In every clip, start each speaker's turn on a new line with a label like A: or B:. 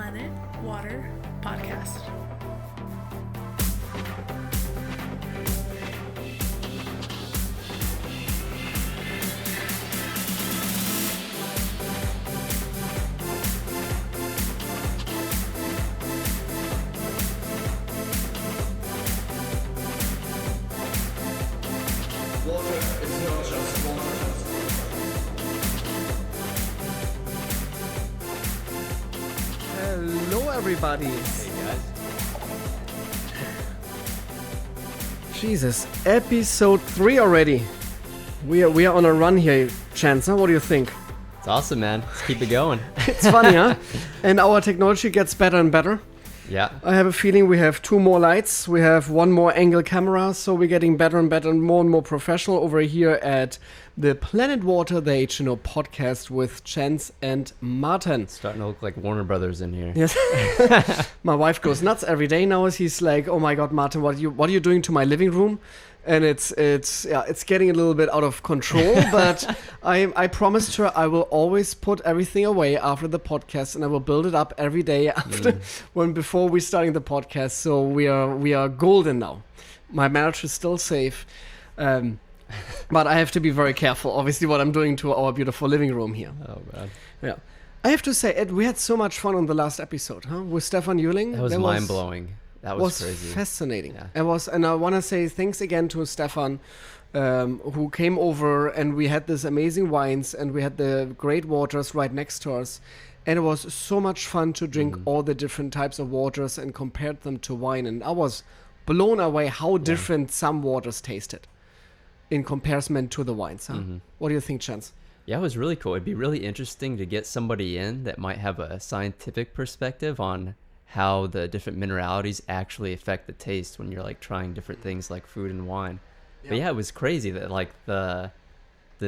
A: Planet Water Podcast.
B: Hello, everybody.
C: Hey guys.
B: Jesus, episode 3 already. We are on a run here, Chance. Huh? What do you think?
C: It's awesome, man. Let's keep it going.
B: It's funny, huh? And our technology gets better and better.
C: Yeah.
B: I have a feeling we have 2 more lights. We have 1 more angle camera, so we're getting better and better and more professional over here at the Planet Water, the H2Know podcast with Chance and Martin.
C: Starting to look like Warner Brothers in here.
B: Yes. My wife goes nuts every day now. He's like, "Oh my God, Martin, what are you doing to my living room?" And it's getting a little bit out of control. But I promised her I will always put everything away after the podcast, and I will build it up every day after before we starting the podcast. So we are golden now. My marriage is still safe. But I have to be very careful, obviously, what I'm doing to our beautiful living room here.
C: Oh, man.
B: Yeah. I have to say, Ed, we had so much fun on the last episode, huh? With Stefan Euling.
C: That was mind-blowing. That was crazy.
B: Fascinating.
C: Yeah.
B: And I want to say thanks again to Stefan, who came over, and we had this amazing wines, and we had the great waters right next to us. And it was so much fun to drink all the different types of waters and compare them to wine. And I was blown away how different some waters tasted in comparison to the wines. Huh? What do you think, Chance?
C: Yeah, it was really cool. It'd be really interesting to get somebody in that might have a scientific perspective on how the different mineralities actually affect the taste when you're like trying different things like food and wine. But yeah, it was crazy that like the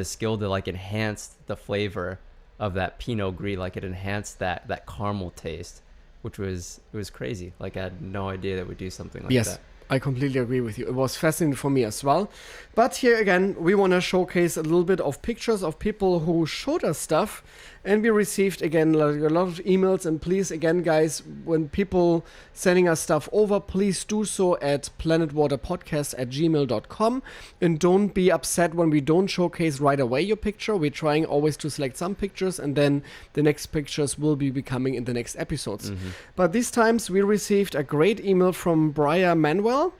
C: skill to like enhance the flavor of that Pinot Gris, like it enhanced that caramel taste, it was crazy. Like I had no idea that would do something like that.
B: Yes, I completely agree with you. It was fascinating for me as well. But here again, we want to showcase a little bit of pictures of people who showed us stuff. And we received, again, a lot of emails. And please, again, guys, when people sending us stuff over, please do so at planetwaterpodcast@gmail.com. And don't be upset when we don't showcase right away your picture. We're trying always to select some pictures, and then the next pictures will be becoming in the next episodes. But these times, we received a great email from Briar Manuel.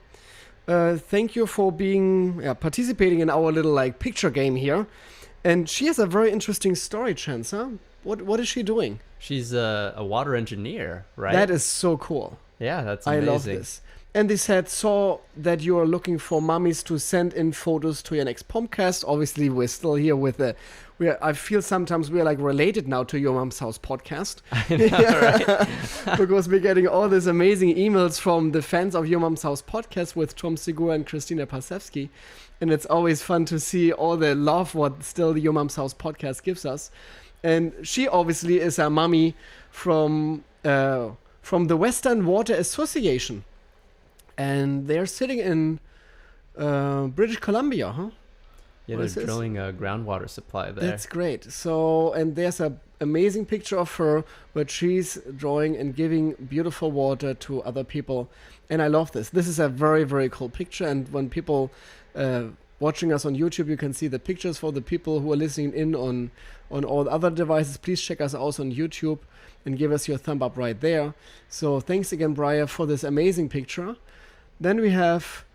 B: Thank you for being participating in our little like picture game here. And she has a very interesting story, Chance, huh? What is she doing?
C: She's a water engineer, right?
B: That is so cool.
C: Yeah, that's amazing.
B: I love this. And they saw that you are looking for mummies to send in photos to your next podcast. Obviously, we're still here with I feel sometimes we're like related now to Your Mom's House podcast.
C: I know, right?
B: Because we're getting all these amazing emails from the fans of Your Mom's House podcast with Tom Segura and Christina Pasewski. And it's always fun to see all the love what still the Your Mom's House podcast gives us. And she obviously is a mummy from the Western Water Association. And they're sitting in British Columbia, huh?
C: Yeah, they're drilling a groundwater supply there.
B: That's great. So, and there's an amazing picture of her where she's drawing and giving beautiful water to other people. And I love this. This is a very, very cool picture. And when people watching us on YouTube, you can see the pictures. For the people who are listening in on all other devices, please check us out on YouTube and give us your thumb up right there. So thanks again, Briar, for this amazing picture. Then we have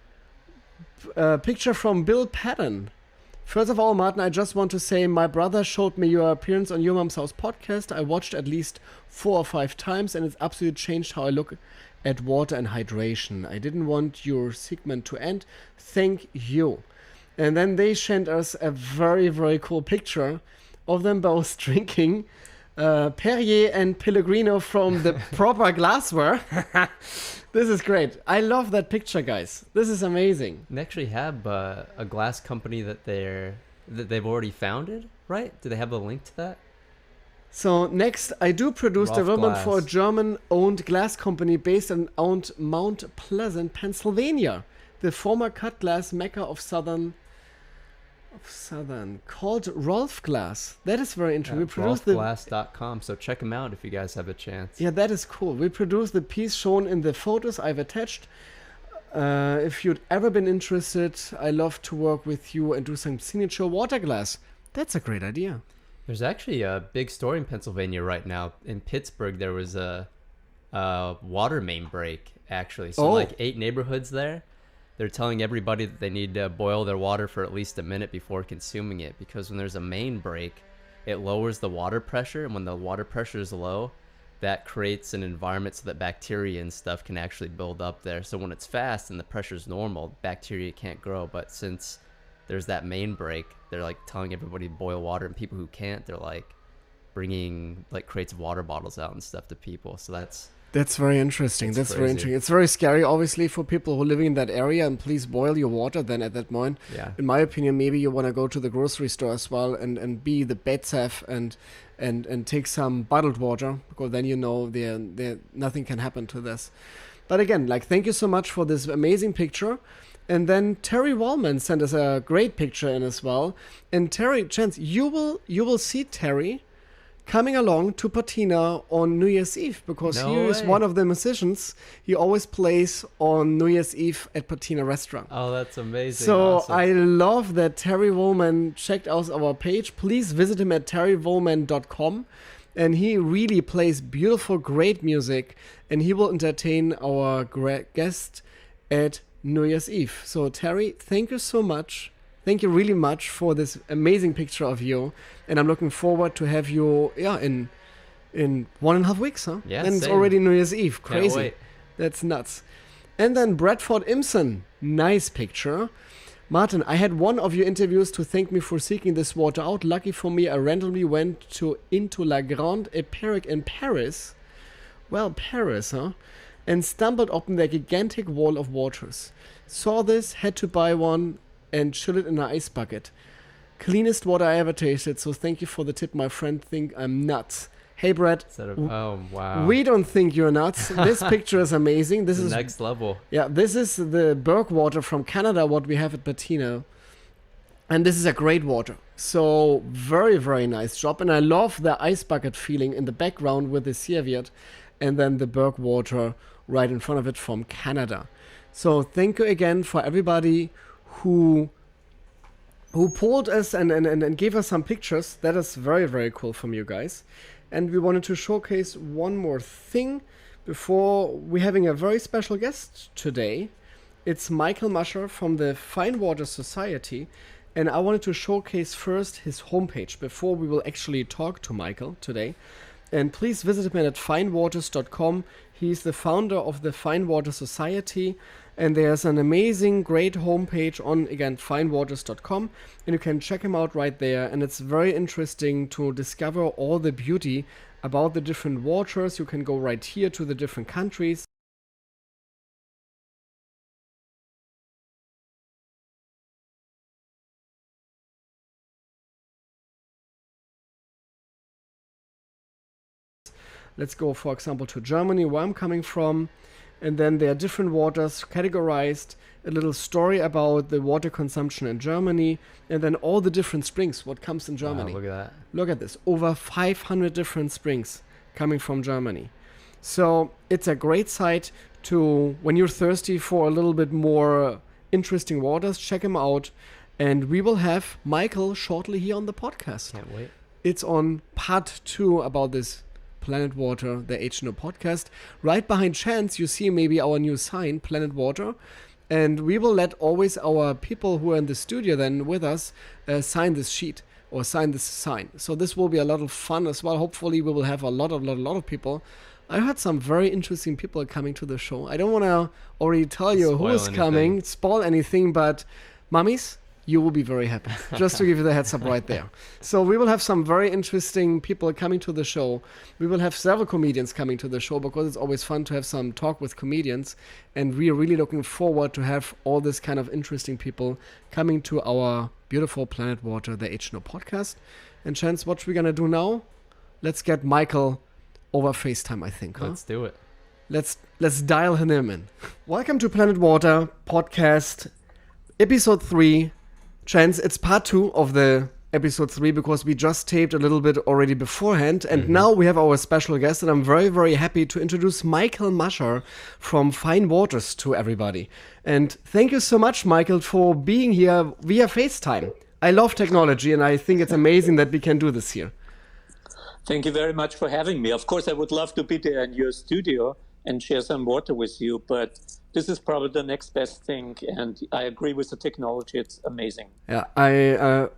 B: a picture from Bill Patton. First of all, Martin, I just want to say my brother showed me your appearance on Your Mom's House podcast. I watched at least 4 or 5 times, and it's absolutely changed how I look at water and hydration. I didn't want your segment to end. Thank you. And then they sent us a very, very cool picture of them both drinking Perrier and Pellegrino from the proper glassware. This is great. I love that picture, guys. This is amazing.
C: They actually have a glass company that they've already founded, right? Do they have a link to that?
B: So next, I do produce development for a German-owned glass company based in Mount Pleasant, Pennsylvania, the former cut glass mecca of southern of Southern, called Rolf Glass. That is very interesting. We produced
C: rolfglass.com, so check them out if you guys have a chance.
B: Yeah, that is cool. We produced the piece shown in the photos I've attached. If you'd ever been interested, I love to work with you and do some signature water glass. That's a great idea.
C: There's actually a big story in Pennsylvania right now. In Pittsburgh, there was a water main break, actually. So like 8 neighborhoods there, they're telling everybody that they need to boil their water for at least a minute before consuming it, because when there's a main break, it lowers the water pressure, and when the water pressure is low, that creates an environment so that bacteria and stuff can actually build up there. So when it's fast and the pressure's normal, bacteria can't grow. But since there's that main break, they're like telling everybody to boil water, and people who can't, they're like bringing like crates of water bottles out and stuff to people. So that's
B: very interesting. That's very interesting. It's very scary, obviously, for people who are living in that area. And please boil your water then at that point.
C: Yeah.
B: In my opinion, maybe you want to go to the grocery store as well and be the bad have and take some bottled water, because then you know there nothing can happen to this. But again, like, thank you so much for this amazing picture. And then Terry Wallman sent us a great picture in as well. And Terry, Chance, you will see Terry coming along to Patina on New Year's Eve, because he is one of the musicians. He always plays on New Year's Eve at Patina Restaurant.
C: Oh, that's amazing.
B: So
C: awesome.
B: I love that Terry Wollman checked out our page. Please visit him at terrywollman.com. And he really plays beautiful, great music. And he will entertain our guest at New Year's Eve. So Terry, thank you so much. Thank you really much for this amazing picture of you. And I'm looking forward to have you in 1.5 weeks, huh?
C: Yeah,
B: and it's
C: same.
B: already New Year's Eve.
C: Can't
B: Crazy.
C: wait.
B: That's nuts. And then Bradford Imson. Nice picture. Martin, I had one of your interviews to thank me for seeking this water out. Lucky for me, I randomly went into La Grande Epérique in Paris. Well, Paris, huh? And stumbled upon the gigantic wall of waters. Saw this, had to buy one, and chill it in an ice bucket. Cleanest water I ever tasted, so thank you for the tip. My friend think I'm nuts. Hey, Brad.
C: Oh, wow.
B: We don't think you're nuts. This picture is amazing. This is
C: next level.
B: Yeah, this is the Berg water from Canada, what we have at Patina. And this is a great water. So very, very nice job. And I love the ice bucket feeling in the background with the Serviette and then the Berg water right in front of it from Canada. So thank you again for everybody who pulled us and gave us some pictures. That is very, very cool from you guys. And we wanted to showcase one more thing before we're having a very special guest today. It's Michael Mascha from the Finewater Society. And I wanted to showcase first his homepage before we will actually talk to Michael today. And please visit him at finewaters.com. He's the founder of the Finewater Society. And there's an amazing, great homepage on, again, finewaters.com. And you can check him out right there. And it's very interesting to discover all the beauty about the different waters. You can go right here to the different countries. Let's go, for example, to Germany, where I'm coming from. And then there are different waters categorized, a little story about the water consumption in Germany, and then all the different springs, what comes in Germany.
C: Wow, look at that.
B: Look at this, over 500 different springs coming from Germany. So it's a great site to, when you're thirsty for a little bit more interesting waters, check them out. And we will have Michael shortly here on the podcast.
C: Can't wait.
B: It's on part 2 about this Planet Water, the H2Know podcast. Right behind Chance, you see maybe our new sign, Planet Water. And we will let always our people who are in the studio then with us sign this sheet or sign this sign. So this will be a lot of fun as well. Hopefully we will have a lot of people. I heard some very interesting people coming to the show. I don't want to already tell you who is coming, spoil anything, but mummies, you will be very happy. Just to give you the heads up right there. So we will have some very interesting people coming to the show. We will have several comedians coming to the show because it's always fun to have some talk with comedians. And we are really looking forward to have all this kind of interesting people coming to our beautiful Planet Water, the H2Know podcast. And Chance, what we're going to do now? Let's get Michael over FaceTime, I think.
C: Let's do it.
B: Let's dial him in. Welcome to Planet Water podcast, episode 3. Chance, it's part 2 of the episode 3 because we just taped a little bit already beforehand, and now we have our special guest, and I'm very, very happy to introduce Michael Mascha from Finewaterscom to everybody. And thank you so much, Michael, for being here via FaceTime. I love technology, and I think it's amazing that we can do this here.
D: Thank you very much for having me. Of course, I would love to be there in your studio and share some water with you, but this is probably the next best thing, and I agree with the technology. It's amazing.
B: Yeah,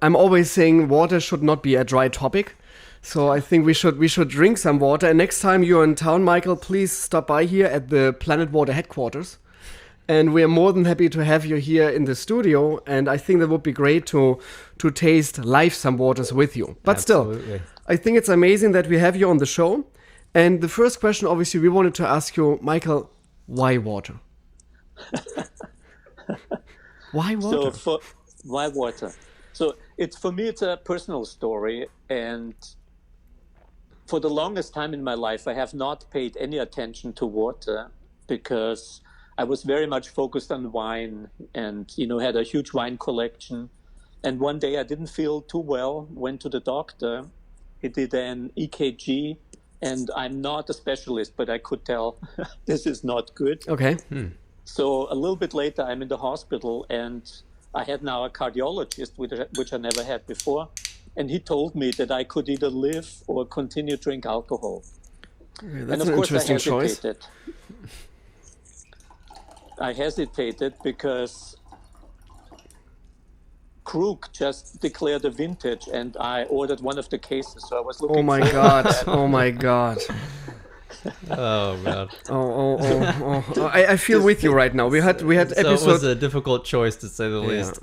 B: I'm always saying water should not be a dry topic, so I think we should drink some water. And next time you're in town, Michael, please stop by here at the Planet Water headquarters, and we are more than happy to have you here in the studio. And I think that would be great to taste live some waters with you. But
C: Absolutely.
B: Still, I think it's amazing that we have you on the show. And the first question, obviously, we wanted to ask you, Michael, why water? Why water?
D: Why water? So for me, it's a personal story. And for the longest time in my life, I have not paid any attention to water because I was very much focused on wine and, had a huge wine collection. And one day I didn't feel too well, went to the doctor. He did an EKG. And I'm not a specialist, but I could tell this is not good.
B: Okay.
D: So a little bit later, I'm in the hospital, and I had now a cardiologist, which I never had before. And he told me that I could either live or continue to drink alcohol.
B: Okay, that's an interesting choice.
D: I hesitated because Krug just declared a vintage, and I ordered one of the cases. So I was looking.
B: Oh my god! Oh my god!
C: Oh god!
B: I feel with you right now. We had episode.
C: So it was a difficult choice to say the least.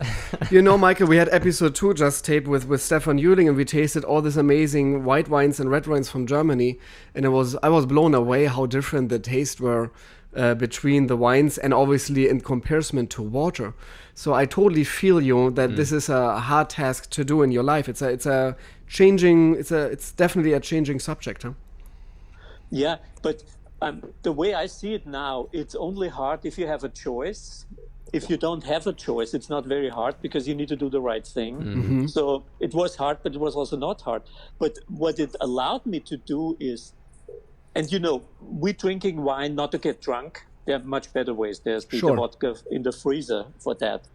B: Michael, we had episode 2 just taped with Stefan Jüling, and we tasted all these amazing white wines and red wines from Germany, and I was blown away how different the tastes were between the wines, and obviously in comparison to water. So I totally feel you that this is a hard task to do in your life. It's definitely a changing subject, huh?
D: Yeah, but the way I see it now, it's only hard if you have a choice. If you don't have a choice, it's not very hard because you need to do the right thing. So it was hard, but it was also not hard. But what it allowed me to do is, and we're drinking wine not to get drunk. There are much better ways. There's the vodka in the freezer for that.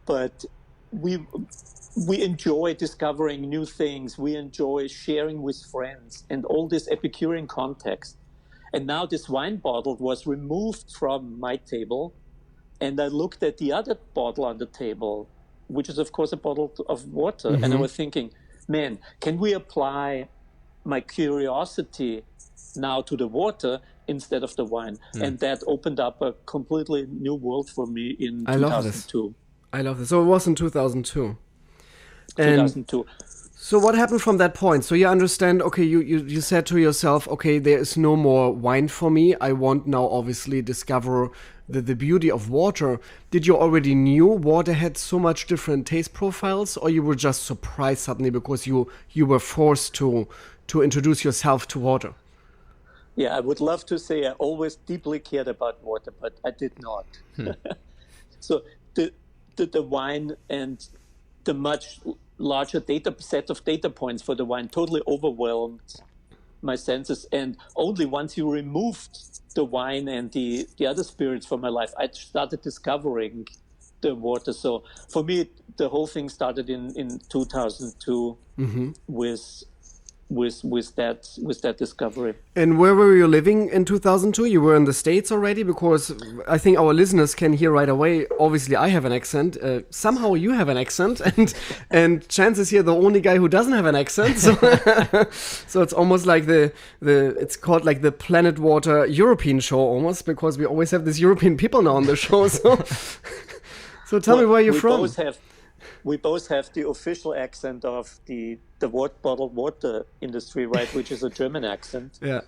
D: But we enjoy discovering new things. We enjoy sharing with friends and all this Epicurean context. And now this wine bottle was removed from my table, and I looked at the other bottle on the table, which is, of course, a bottle of water. And I was thinking, man, can we apply my curiosity now to the water instead of the wine? And that opened up a completely new world for me in 2002.
B: I love this. So it was in 2002.
D: 2002.
B: So what happened from that point? So you understand, okay, you said to yourself, okay, there is no more wine for me. I want now obviously discover the beauty of water. Did you already knew water had so much different taste profiles, or you were just surprised suddenly because you were forced to introduce yourself to water?
D: Yeah, I would love to say I always deeply cared about water, but I did not. So the wine and the much larger set of data points for the wine totally overwhelmed my senses. And only once you removed the wine and the other spirits from my life, I started discovering the water. So for me, the whole thing started in 2002 with that discovery.
B: And where were you living in 2002? You were in the States already? Because I think our listeners can hear right away. Obviously, I have an accent. Somehow you have an accent, and Chance is here the only guy who doesn't have an accent. So, so it's almost like it's called like the Planet Water European show almost, because we always have these European people now on the show. So tell me where you're from.
D: We both have the official accent of the bottled water industry, right, which is a German accent.
B: Yeah.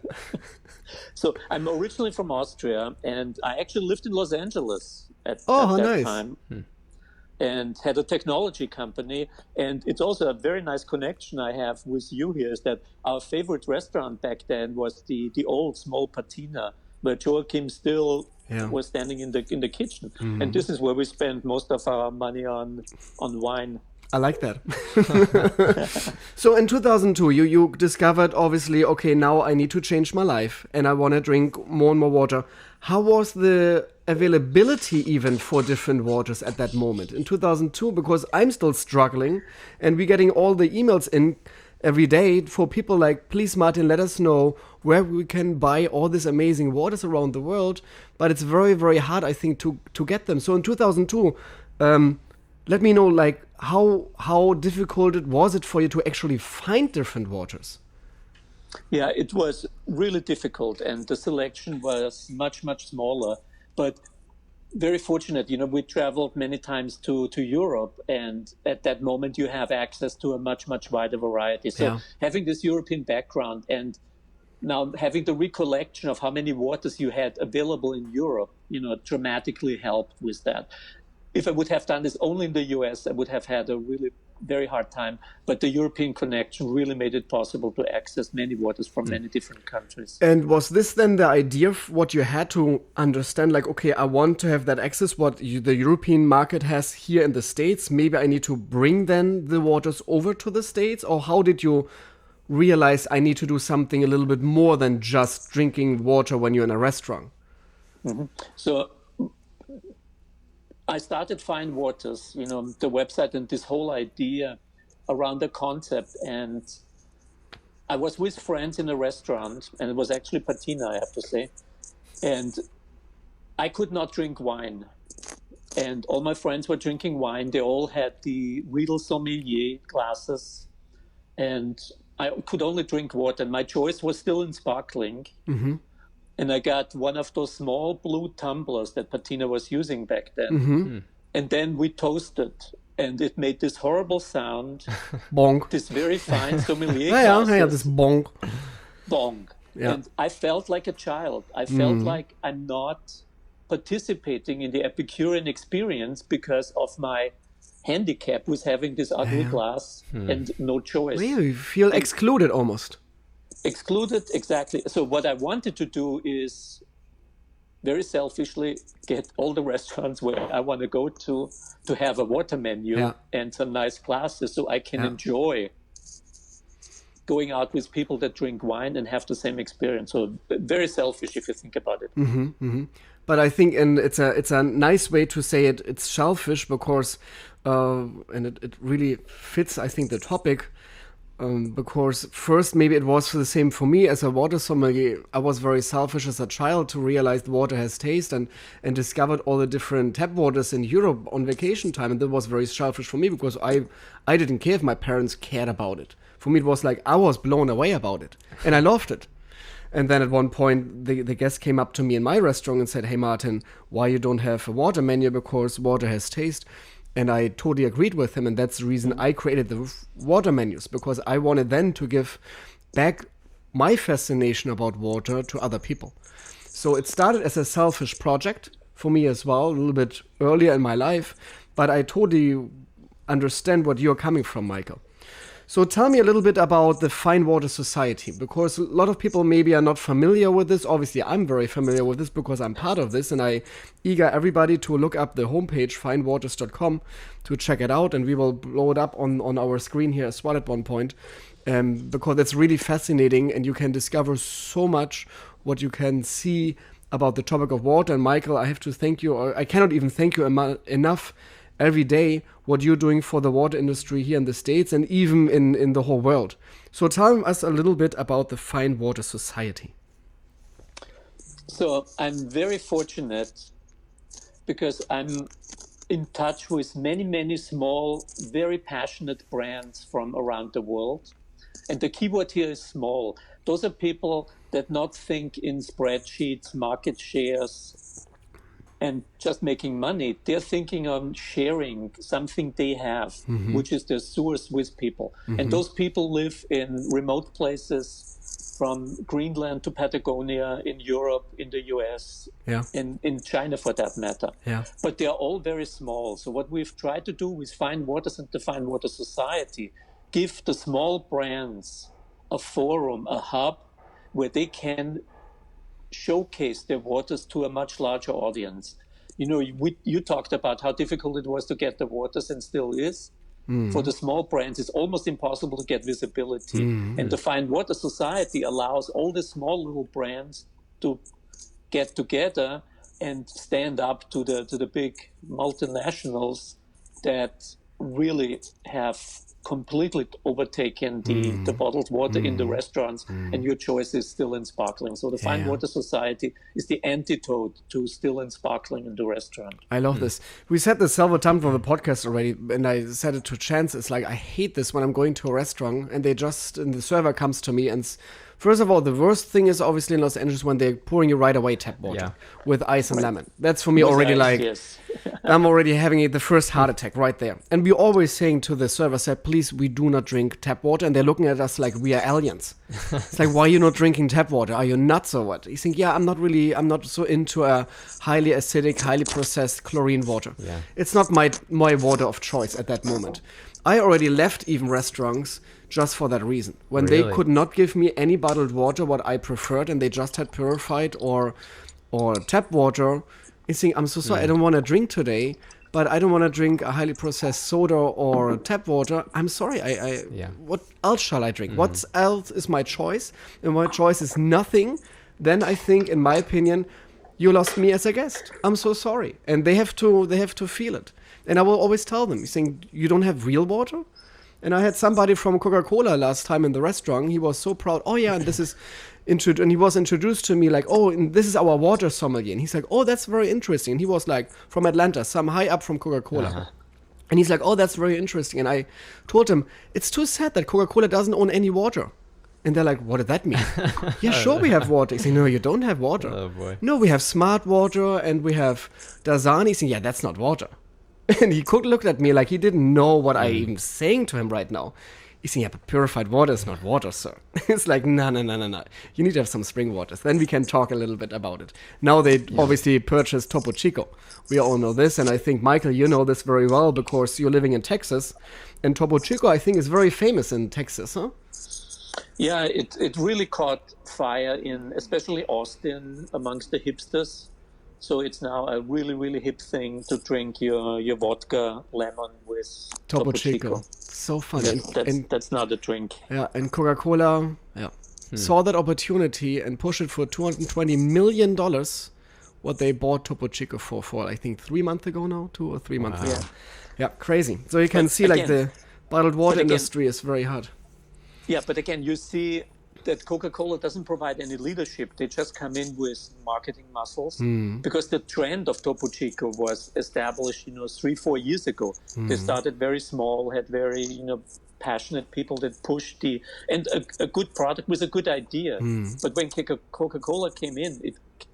D: So I'm originally from Austria, and I actually lived in Los Angeles at that time, and had a technology company. And it's also a very nice connection I have with you here, is that our favorite restaurant back then was the old small patina, where Joachim still was standing in the kitchen. And this is where we spend most of our money on wine.
B: I like that. So in 2002, you discovered, obviously, okay, now I need to change my life and I want to drink more and more water. How was the availability even for different waters at that moment in 2002? Because I'm still struggling, and we're getting all the emails in every day for people like, please, Martin, let us know where we can buy all these amazing waters around the world. But it's very, very hard, I think, to get them. So in 2002, let me know, like, how difficult was it for you to actually find different waters?
D: Yeah, it was really difficult, and the selection was much, much smaller. But very fortunate, we traveled many times to Europe, and at that moment you have access to a much, much wider variety. So having this European background and now having the recollection of how many waters you had available in Europe, dramatically helped with that. If I would have done this only in the US, I would have had a really very hard time. But the European connection really made it possible to access many waters from many different countries.
B: And was this then the idea of what you had to understand? Like, okay, I want to have that access, what the European market has here in the States. Maybe I need to bring then the waters over to the States? Or how did you realize I need to do something a little bit more than just drinking water when you're in a restaurant?
D: So I started Fine Waters, the website and this whole idea around the concept. And I was with friends in a restaurant, and it was actually patina, I have to say. And I could not drink wine. And all my friends were drinking wine. They all had the Riedel sommelier glasses. And I could only drink water. And my choice was still in sparkling. And I got one of those small blue tumblers that Patina was using back then. And then we toasted, and it made this horrible sound.
B: Bonk.
D: This very fine sommelier
B: this bonk.
D: Bonk.
B: Yeah.
D: And I felt like a child. I felt like I'm not participating in the Epicurean experience because of my handicap with having this ugly glass and no choice.
B: Yeah, you feel excluded almost.
D: Excluded, exactly. So what I wanted to do is very selfishly get all the restaurants where I want to go to have a water menu and some nice glasses so I can enjoy going out with people that drink wine and have the same experience. So very selfish if you think about it.
B: But I think, and it's a nice way to say it, it's selfish because, and it really fits, I think, the topic. Because first, maybe it was the same for me as a water sommelier. I was very selfish as a child to realize the water has taste and discovered all the different tap waters in Europe on vacation time. And that was very selfish for me because I didn't care if my parents cared about it. For me, it was like I was blown away about it and I loved it. And then at one point, the guest came up to me in my restaurant and said, "Hey, Martin, why you don't have a water menu? Because water has taste." And I totally agreed with him, and that's the reason I created the water menus, because I wanted then to give back my fascination about water to other people. So it started as a selfish project for me as well, a little bit earlier in my life, but I totally understand what you're coming from, Michael. So tell me a little bit about the Fine Water Society, because a lot of people maybe are not familiar with this. Obviously, I'm very familiar with this because I'm part of this, and I eager everybody to look up the homepage, finewaters.com, to check it out, and we will blow it up on our screen here as well at one point, because it's really fascinating, and you can discover so much what you can see about the topic of water. And Michael, I have to thank you, or I cannot even thank you enough every day what you're doing for the water industry here in the States and even in the whole world. So tell us a little bit about the Fine Water Society.
D: So I'm very fortunate because I'm in touch with many, many small, very passionate brands from around the world. And the keyword here is small. Those are people that not think in spreadsheets, market shares, and just making money. They're thinking on sharing something they have, which is their source with people. And those people live in remote places from Greenland to Patagonia, in Europe, in the US, in China for that matter. But they're all very small. So what we've tried to do with Fine Waters and the Fine Water Society, give the small brands a forum, a hub, where they can showcase their waters to a much larger audience. You talked about how difficult it was to get the waters, and still is. For the small brands, it's almost impossible to get visibility. And the Fine Water Society allows all the small little brands to get together and stand up to the big multinationals that really have completely overtaken the bottled water in the restaurants, and your choice is still in sparkling. So the Fine Water Society is the antidote to still in sparkling in the restaurant.
B: I love this. We said this several times on the podcast already, and I said it to Chance. It's like, I hate this when I'm going to a restaurant and the server comes to me and first of all, the worst thing is obviously in Los Angeles when they're pouring you right away tap water with ice and lemon. That's for me already I'm already having the first heart attack right there. And we're always saying to the server, please, we do not drink tap water. And they're looking at us like we are aliens. It's like, why are you not drinking tap water? Are you nuts or what? You think, I'm not so into a highly acidic, highly processed chlorine water. Yeah. It's not my water of choice at that moment. I already left even restaurants just for that reason. When they could not give me any bottled water, what I preferred, and they just had purified or tap water, I think, I'm so sorry, I don't want to drink today, but I don't want to drink a highly processed soda or tap water. I'm sorry, what else shall I drink? What else is my choice? And my choice is nothing. Then I think, in my opinion, you lost me as a guest. I'm so sorry. And they have to feel it. And I will always tell them, you think, you don't have real water? And I had somebody from Coca-Cola last time in the restaurant. He was so proud. Oh, yeah, and this is... and he was introduced to me like, oh, and this is our water sommelier. And he's like, oh, that's very interesting. And he was like from Atlanta, some high up from Coca-Cola. And he's like, oh, that's very interesting. And I told him, it's too sad that Coca-Cola doesn't own any water. And they're like, what did that mean? Yeah, sure, we have water. He said, no, you don't have water.
C: Oh, boy.
B: No, we have smart water and we have Dasani. He said, yeah, that's not water. And he looked at me like he didn't know what I even saying to him right now. He's saying, yeah, but purified water is not water, sir. It's like, no. You need to have some spring waters. Then we can talk a little bit about it. Now they obviously purchased Topo Chico. We all know this. And I think, Michael, you know this very well because you're living in Texas. And Topo Chico, I think, is very famous in Texas, huh?
D: Yeah, it really caught fire in especially Austin amongst the hipsters. So it's now a really, really hip thing to drink your vodka lemon with Topo Chico.
B: So fun.
D: That's not a drink.
B: Yeah, and Coca-Cola saw that opportunity and pushed it for $220 million, what they bought Topo Chico for I think 3 months ago now, 2 or 3 months ago. Yeah, crazy. So you can see again, like the bottled water industry is very hard.
D: Yeah, but again, you see that Coca-Cola doesn't provide any leadership. They just come in with marketing muscles because the trend of Topo Chico was established, 3-4 years ago. They started very small, had very, passionate people that pushed and a good product with a good idea. But when Coca-Cola came in,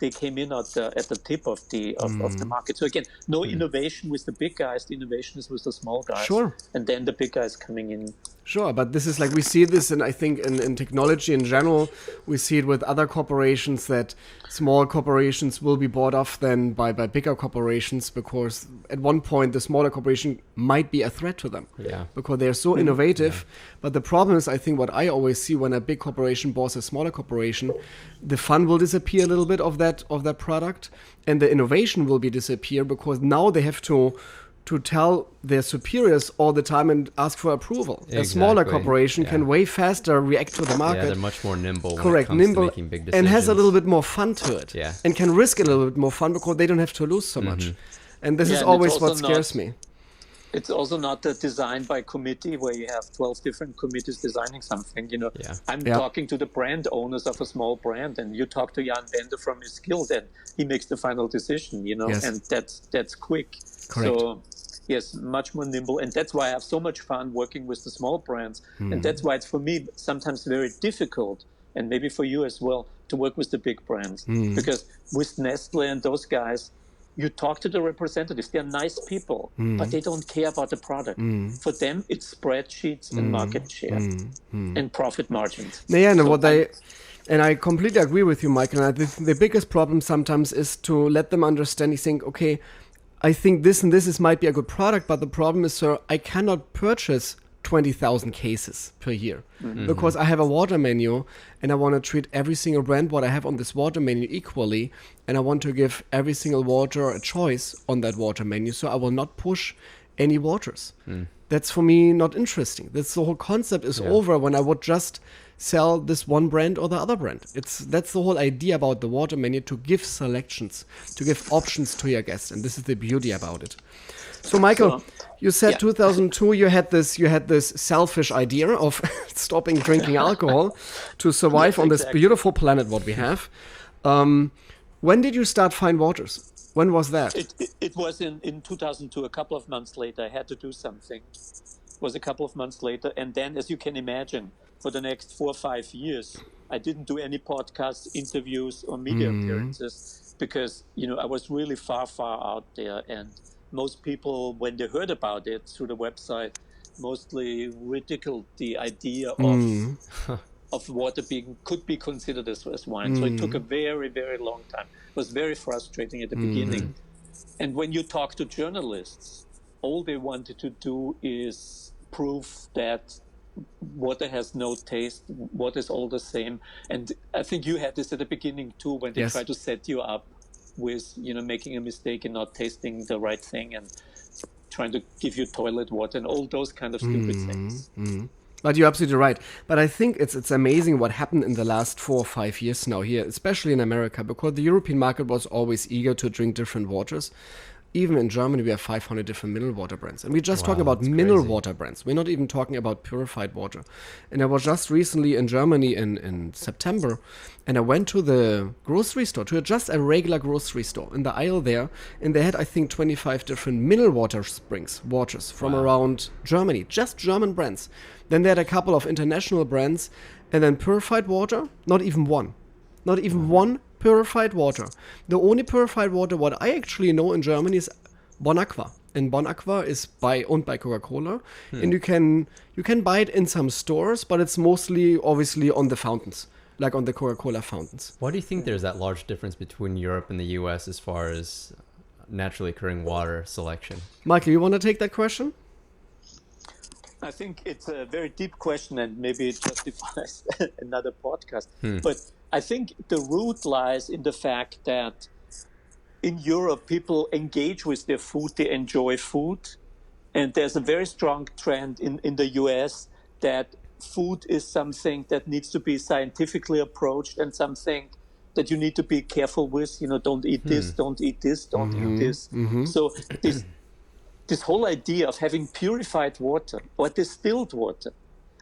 D: they came in at the tip of the market. So again, no innovation with the big guys. The innovation is with the small guys.
B: Sure.
D: And then the big guys coming in.
B: Sure, but this is like we see this, and I think in technology in general, we see it with other corporations that small corporations will be bought off then by bigger corporations because at one point the smaller corporation might be a threat to them. Yeah. Because they're so innovative. Yeah. But the problem is, I think what I always see when a big corporation buys a smaller corporation, the fun will disappear a little bit of that product, and the innovation will be disappear because now they have to tell their superiors all the time and ask for approval. Exactly. A smaller corporation can way faster react to the market.
C: Yeah, they're much more nimble.
B: Correct,
C: when it comes to making big decisions.
B: And has a little bit more fun to it. Yeah. And can risk a little bit more fun because they don't have to lose so much. And this is always what scares me.
D: It's also not designed by committee where you have 12 different committees designing something. I'm talking to the brand owners of a small brand, and you talk to Jan Bender from his skills, and he makes the final decision. Yes. And that's quick.
B: Correct.
D: So yes, much more nimble, and that's why I have so much fun working with the small brands, and that's why it's for me sometimes very difficult, and maybe for you as well, to work with the big brands, because with Nestle and those guys, you talk to the representatives. They're nice people, but they don't care about the product. For them, it's spreadsheets and market share and profit margins.
B: And I completely agree with you, Michael. And the biggest problem sometimes is to let them understand. You think, okay, I think this and this might be a good product, but the problem is, sir, I cannot purchase 20,000 cases per year because I have a water menu and I want to treat every single brand what I have on this water menu equally, and I want to give every single water a choice on that water menu, so I will not push any waters. That's for me not interesting. That's the whole concept is over when I would just sell this one brand or the other brand. That's the whole idea about the water menu, to give selections, to give options to your guests, and this is the beauty about it. So Michael, you said 2002 you had this selfish idea of stopping drinking alcohol to survive on this beautiful planet what we have. When did you start Fine Waters? When was that?
D: It was in 2002, a couple of months later. I had to do something. It was a couple of months later. And then, as you can imagine, for the next 4 or 5 years, I didn't do any podcasts, interviews, or media appearances because, I was really far, far out there. And most people, when they heard about it through the website, mostly ridiculed the idea of water could be considered as wine. So it took a very, very long time. It was very frustrating at the beginning. And when you talk to journalists, all they wanted to do is prove that water has no taste, water is all the same. And I think you had this at the beginning too, when they tried to set you up with, making a mistake and not tasting the right thing and trying to give you toilet water and all those kind of stupid things.
B: But you're absolutely right. But I think it's amazing what happened in the last 4 or 5 years now here, especially in America, because the European market was always eager to drink different waters. Even in Germany, we have 500 different mineral water brands. And we're just talking about mineral water brands. We're not even talking about purified water. And I was just recently in Germany in September, and I went to the grocery store, to just a regular grocery store, in the aisle there, and they had, I think, 25 different mineral waters from around Germany, just German brands. Then they had a couple of international brands, and then purified water, not even one purified water. The only purified water what I actually know in Germany is Bon Aqua. And Bon Aqua is owned by Coca-Cola. And you can buy it in some stores, but it's mostly obviously on the fountains, like on the Coca-Cola fountains.
C: Why do you think there's that large difference between Europe and the US as far as naturally occurring water selection?
B: Michael, you want to take that question?
D: I think it's a very deep question, and maybe it justifies another podcast. But I think the root lies in the fact that in Europe, people engage with their food, they enjoy food. And there's a very strong trend in the US that food is something that needs to be scientifically approached and something that you need to be careful with. Don't eat this, don't eat this, don't eat this. So this whole idea of having purified water or distilled water,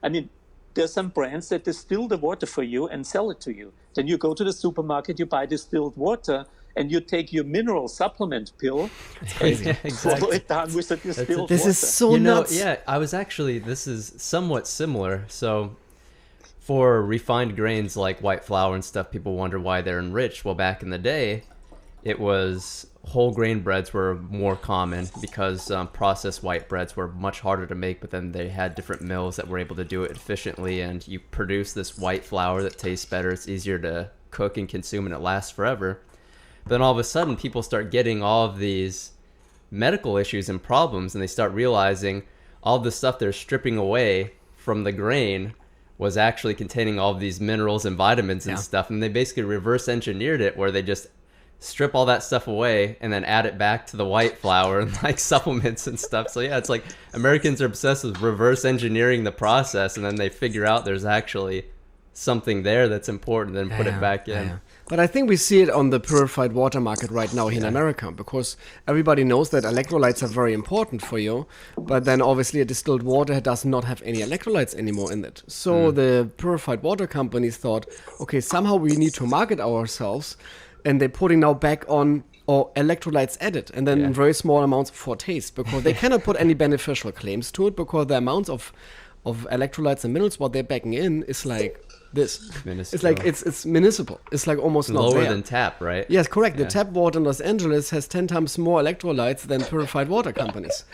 D: I mean, there are some brands that distill the water for you and sell it to you. Then you go to the supermarket, you buy distilled water, and you take your mineral supplement pill and follow it down with the distilled water.
B: This is so nuts.
C: This is somewhat similar. So for refined grains like white flour and stuff, people wonder why they're enriched. Well, back in the day, it was whole grain breads were more common because processed white breads were much harder to make, but then they had different mills that were able to do it efficiently, and you produce this white flour that tastes better, it's easier to cook and consume, and it lasts forever. Then all of a sudden people start getting all of these medical issues and problems, and they start realizing all the stuff they're stripping away from the grain was actually containing all of these minerals and vitamins and stuff, and they basically reverse engineered it where they just strip all that stuff away and then add it back to the white flour and like supplements and stuff. So it's like Americans are obsessed with reverse engineering the process, and then they figure out there's actually something there that's important and put it back in.
B: But I think we see it on the purified water market right now here in America, because everybody knows that electrolytes are very important for you, but then obviously a distilled water does not have any electrolytes anymore in it. So the purified water companies thought, okay, somehow we need to market ourselves, and they're putting now back on electrolytes added, and then in very small amounts for taste, because they cannot put any beneficial claims to it, because the amounts of electrolytes and minerals what they're backing in is like this.
C: Minuscule.
B: It's like it's municipal. It's like almost not
C: lower
B: there.
C: than tap, right?
B: Yes, correct. The tap water in Los Angeles has 10 times more electrolytes than purified water companies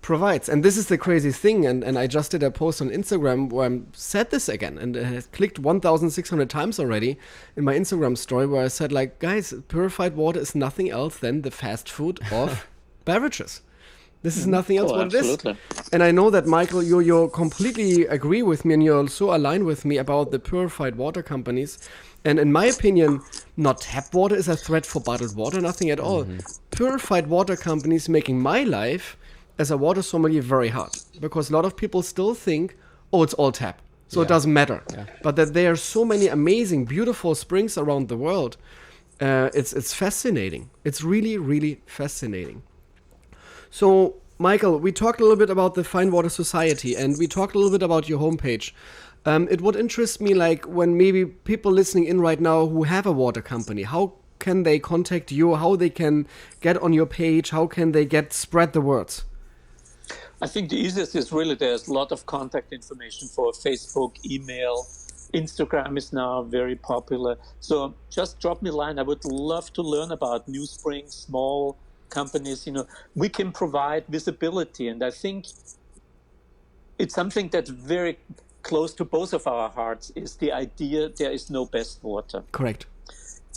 B: provides. And this is the crazy thing. And I just did a post on Instagram where I said this again, and it has clicked 1,600 times already in my Instagram story, where I said, like, guys, purified water is nothing else than the fast food of beverages. This is nothing else what
D: absolutely.
B: it is. And I know that, Michael, you completely agree with me and you're so aligned with me about the purified water companies. And in my opinion, not tap water is a threat for bottled water, nothing at all. Purified water companies making my life as a water sommelier very hard. Because a lot of people still think, oh, it's all tap. So it doesn't matter. Yeah. But that there are so many amazing, beautiful springs around the world. It's fascinating. It's really, really fascinating. So, Michael, we talked a little bit about the Finewater Society, and we talked a little bit about your homepage. It would interest me, like, when maybe people listening in right now who have a water company, how can they contact you? How they can get on your page? How can they spread the words?
D: I think the easiest is really there's a lot of contact information for Facebook, email. Instagram is now very popular. So just drop me a line. I would love to learn about new springs, small companies. We can provide visibility. And I think it's something that's very close to both of our hearts is the idea there is no best water.
B: Correct.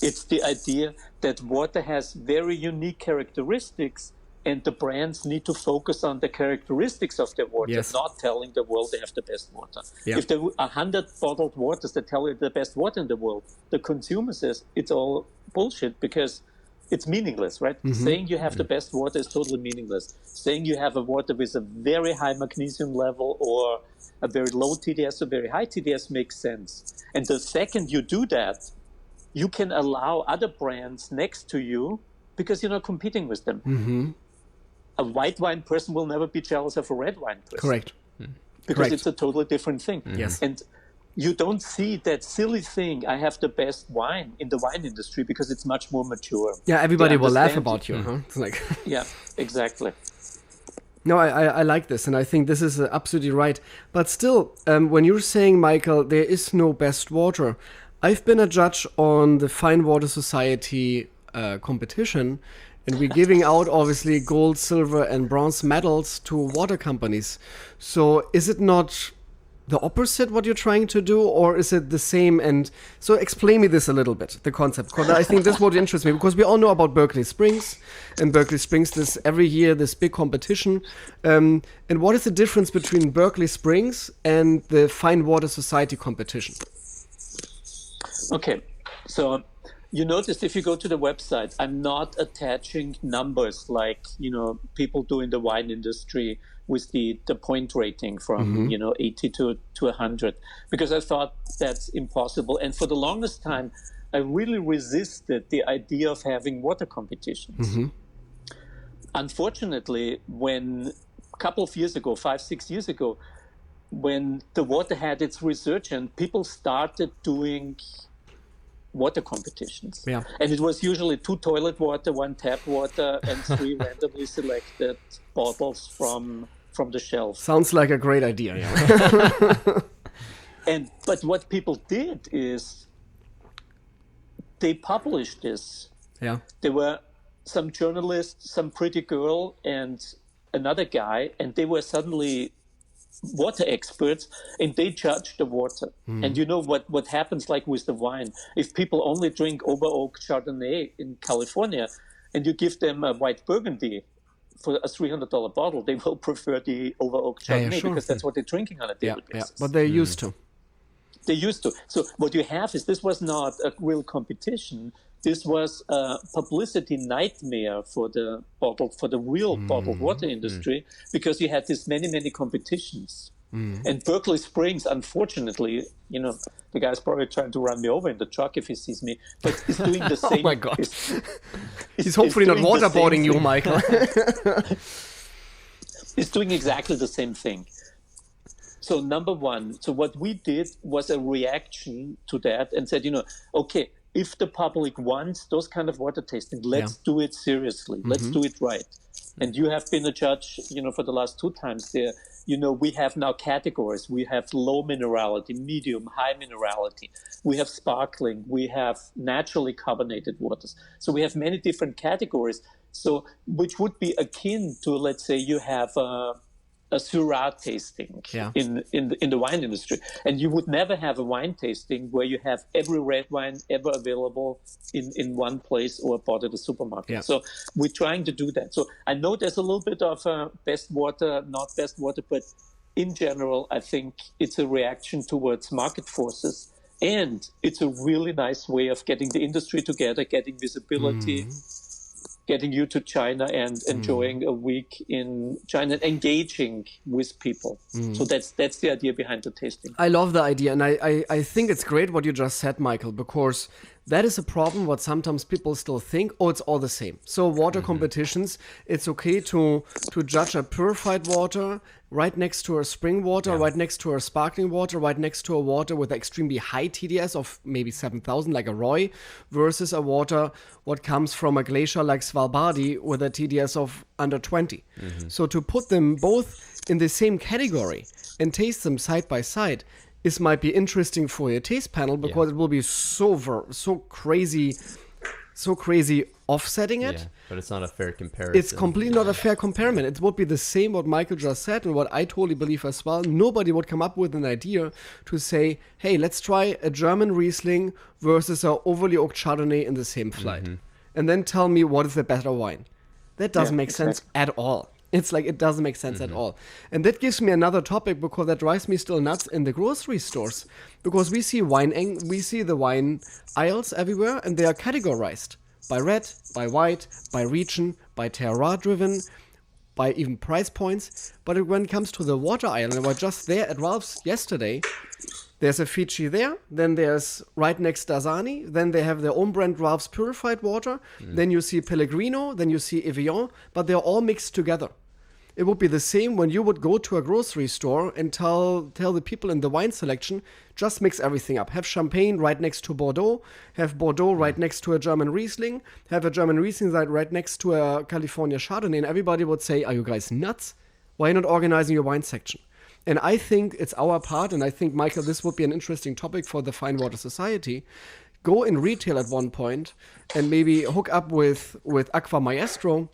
D: It's the idea that water has very unique characteristics, and the brands need to focus on the characteristics of their water, not telling the world they have the best water. Yeah. If there were 100 bottled waters that tell you the best water in the world, the consumer says it's all bullshit because it's meaningless, right? Saying you have the best water is totally meaningless. Saying you have a water with a very high magnesium level or a very low TDS or very high TDS makes sense. And the second you do that, you can allow other brands next to you because you're not competing with them. A white wine person will never be jealous of a red wine person.
B: Correct.
D: Because it's a totally different thing.
B: Yes.
D: And you don't see that silly thing, I have the best wine in the wine industry because it's much more mature.
B: Yeah, everybody will laugh about you. Huh? It's like
D: yeah, exactly.
B: No, I like this, and I think this is absolutely right. But still, when you're saying, Michael, there is no best water, I've been a judge on the Finewater Society competition, and we're giving out, obviously, gold, silver, and bronze medals to water companies. So is it not the opposite what you're trying to do, or is it the same? And so explain me this a little bit, the concept, because I think this would interest me, because we all know about Berkeley Springs, and Berkeley Springs, this every year, this big competition. And what is the difference between Berkeley Springs and the Finewater Society competition?
D: Okay, so you notice if you go to the website, I'm not attaching numbers like, people do in the wine industry with the point rating from, 80 to 100, because I thought that's impossible. And for the longest time, I really resisted the idea of having water competitions. Unfortunately, when a couple of years ago, 5-6 years ago, when the water had its resurgence, people started doing water competitions. Yeah. And it was usually 2 toilet water, 1 tap water, and 3 randomly selected bottles from the shelf.
B: Sounds like a great idea, yeah.
D: But what people did is they published this.
B: Yeah.
D: There were some journalists, some pretty girl, and another guy, and they were suddenly water experts, and they judge the water. And you know what happens like with the wine. If people only drink Over Oak Chardonnay in California and you give them a white Burgundy for a $300 bottle, they will prefer the Over Oak Chardonnay because that's what they're drinking on a daily basis.
B: Yeah, but they're used to.
D: They used to. So what you have is, this was not a real competition. This was a publicity nightmare for the real bottled water industry, because you had this many competitions. And Berkeley Springs, unfortunately, the guy's probably trying to run me over in the truck if he sees me, but he's doing the same.
B: Oh my God. He's hopefully not waterboarding you, Michael.
D: He's doing exactly the same thing. So number one, what we did was a reaction to that and said, okay, if the public wants those kind of water tasting, let's do it seriously. Let's do it right. And you have been a judge, for the last 2 times there. We have now categories. We have low minerality, medium, high minerality. We have sparkling. We have naturally carbonated waters. So we have many different categories. So which would be akin to, let's say, you have a Syrah tasting in the wine industry, and you would never have a wine tasting where you have every red wine ever available in one place or bought at a supermarket.
B: Yeah.
D: So we're trying to do that. So I know there's a little bit of best water, not best water, but in general, I think it's a reaction towards market forces, and it's a really nice way of getting the industry together, getting visibility. Getting you to China and enjoying a week in China, engaging with people. So that's the idea behind the tasting.
B: I love the idea, and I think it's great what you just said, Michael, because that is a problem what sometimes people still think, oh, it's all the same. So water competitions, it's okay to judge a purified water right next to a spring water, right next to a sparkling water, right next to a water with extremely high TDS of maybe 7,000, like a Roy, versus a water what comes from a glacier like Svalbard with a TDS of under 20. So to put them both in the same category and taste them side by side, this might be interesting for your taste panel because it will be so crazy offsetting it.
C: Yeah, but it's not a fair comparison.
B: It's completely not a fair comparison. It would be the same what Michael just said and what I totally believe as well. Nobody would come up with an idea to say, hey, let's try a German Riesling versus a overly oaked Chardonnay in the same flight. And then tell me what is the better wine. That doesn't make sense at all. It's like it doesn't make sense at all. And that gives me another topic because that drives me still nuts in the grocery stores. Because we see the wine aisles everywhere and they are categorized by red, by white, by region, by terroir driven, by even price points. But when it comes to the water aisle, and I was just there at Ralph's yesterday, there's a Fiji there, then there's right next Dasani, then they have their own brand Ralph's purified water, then you see Pellegrino, then you see Evian, but they're all mixed together. It would be the same when you would go to a grocery store and tell the people in the wine selection, just mix everything up. Have champagne right next to Bordeaux, have Bordeaux right next to a German Riesling, have a German Riesling right next to a California Chardonnay, and everybody would say, are you guys nuts? Why are you not organizing your wine section? And I think it's our part, and I think, Michael, this would be an interesting topic for the Fine Water Society. Go in retail at one point and maybe hook up with Aqua Maestro,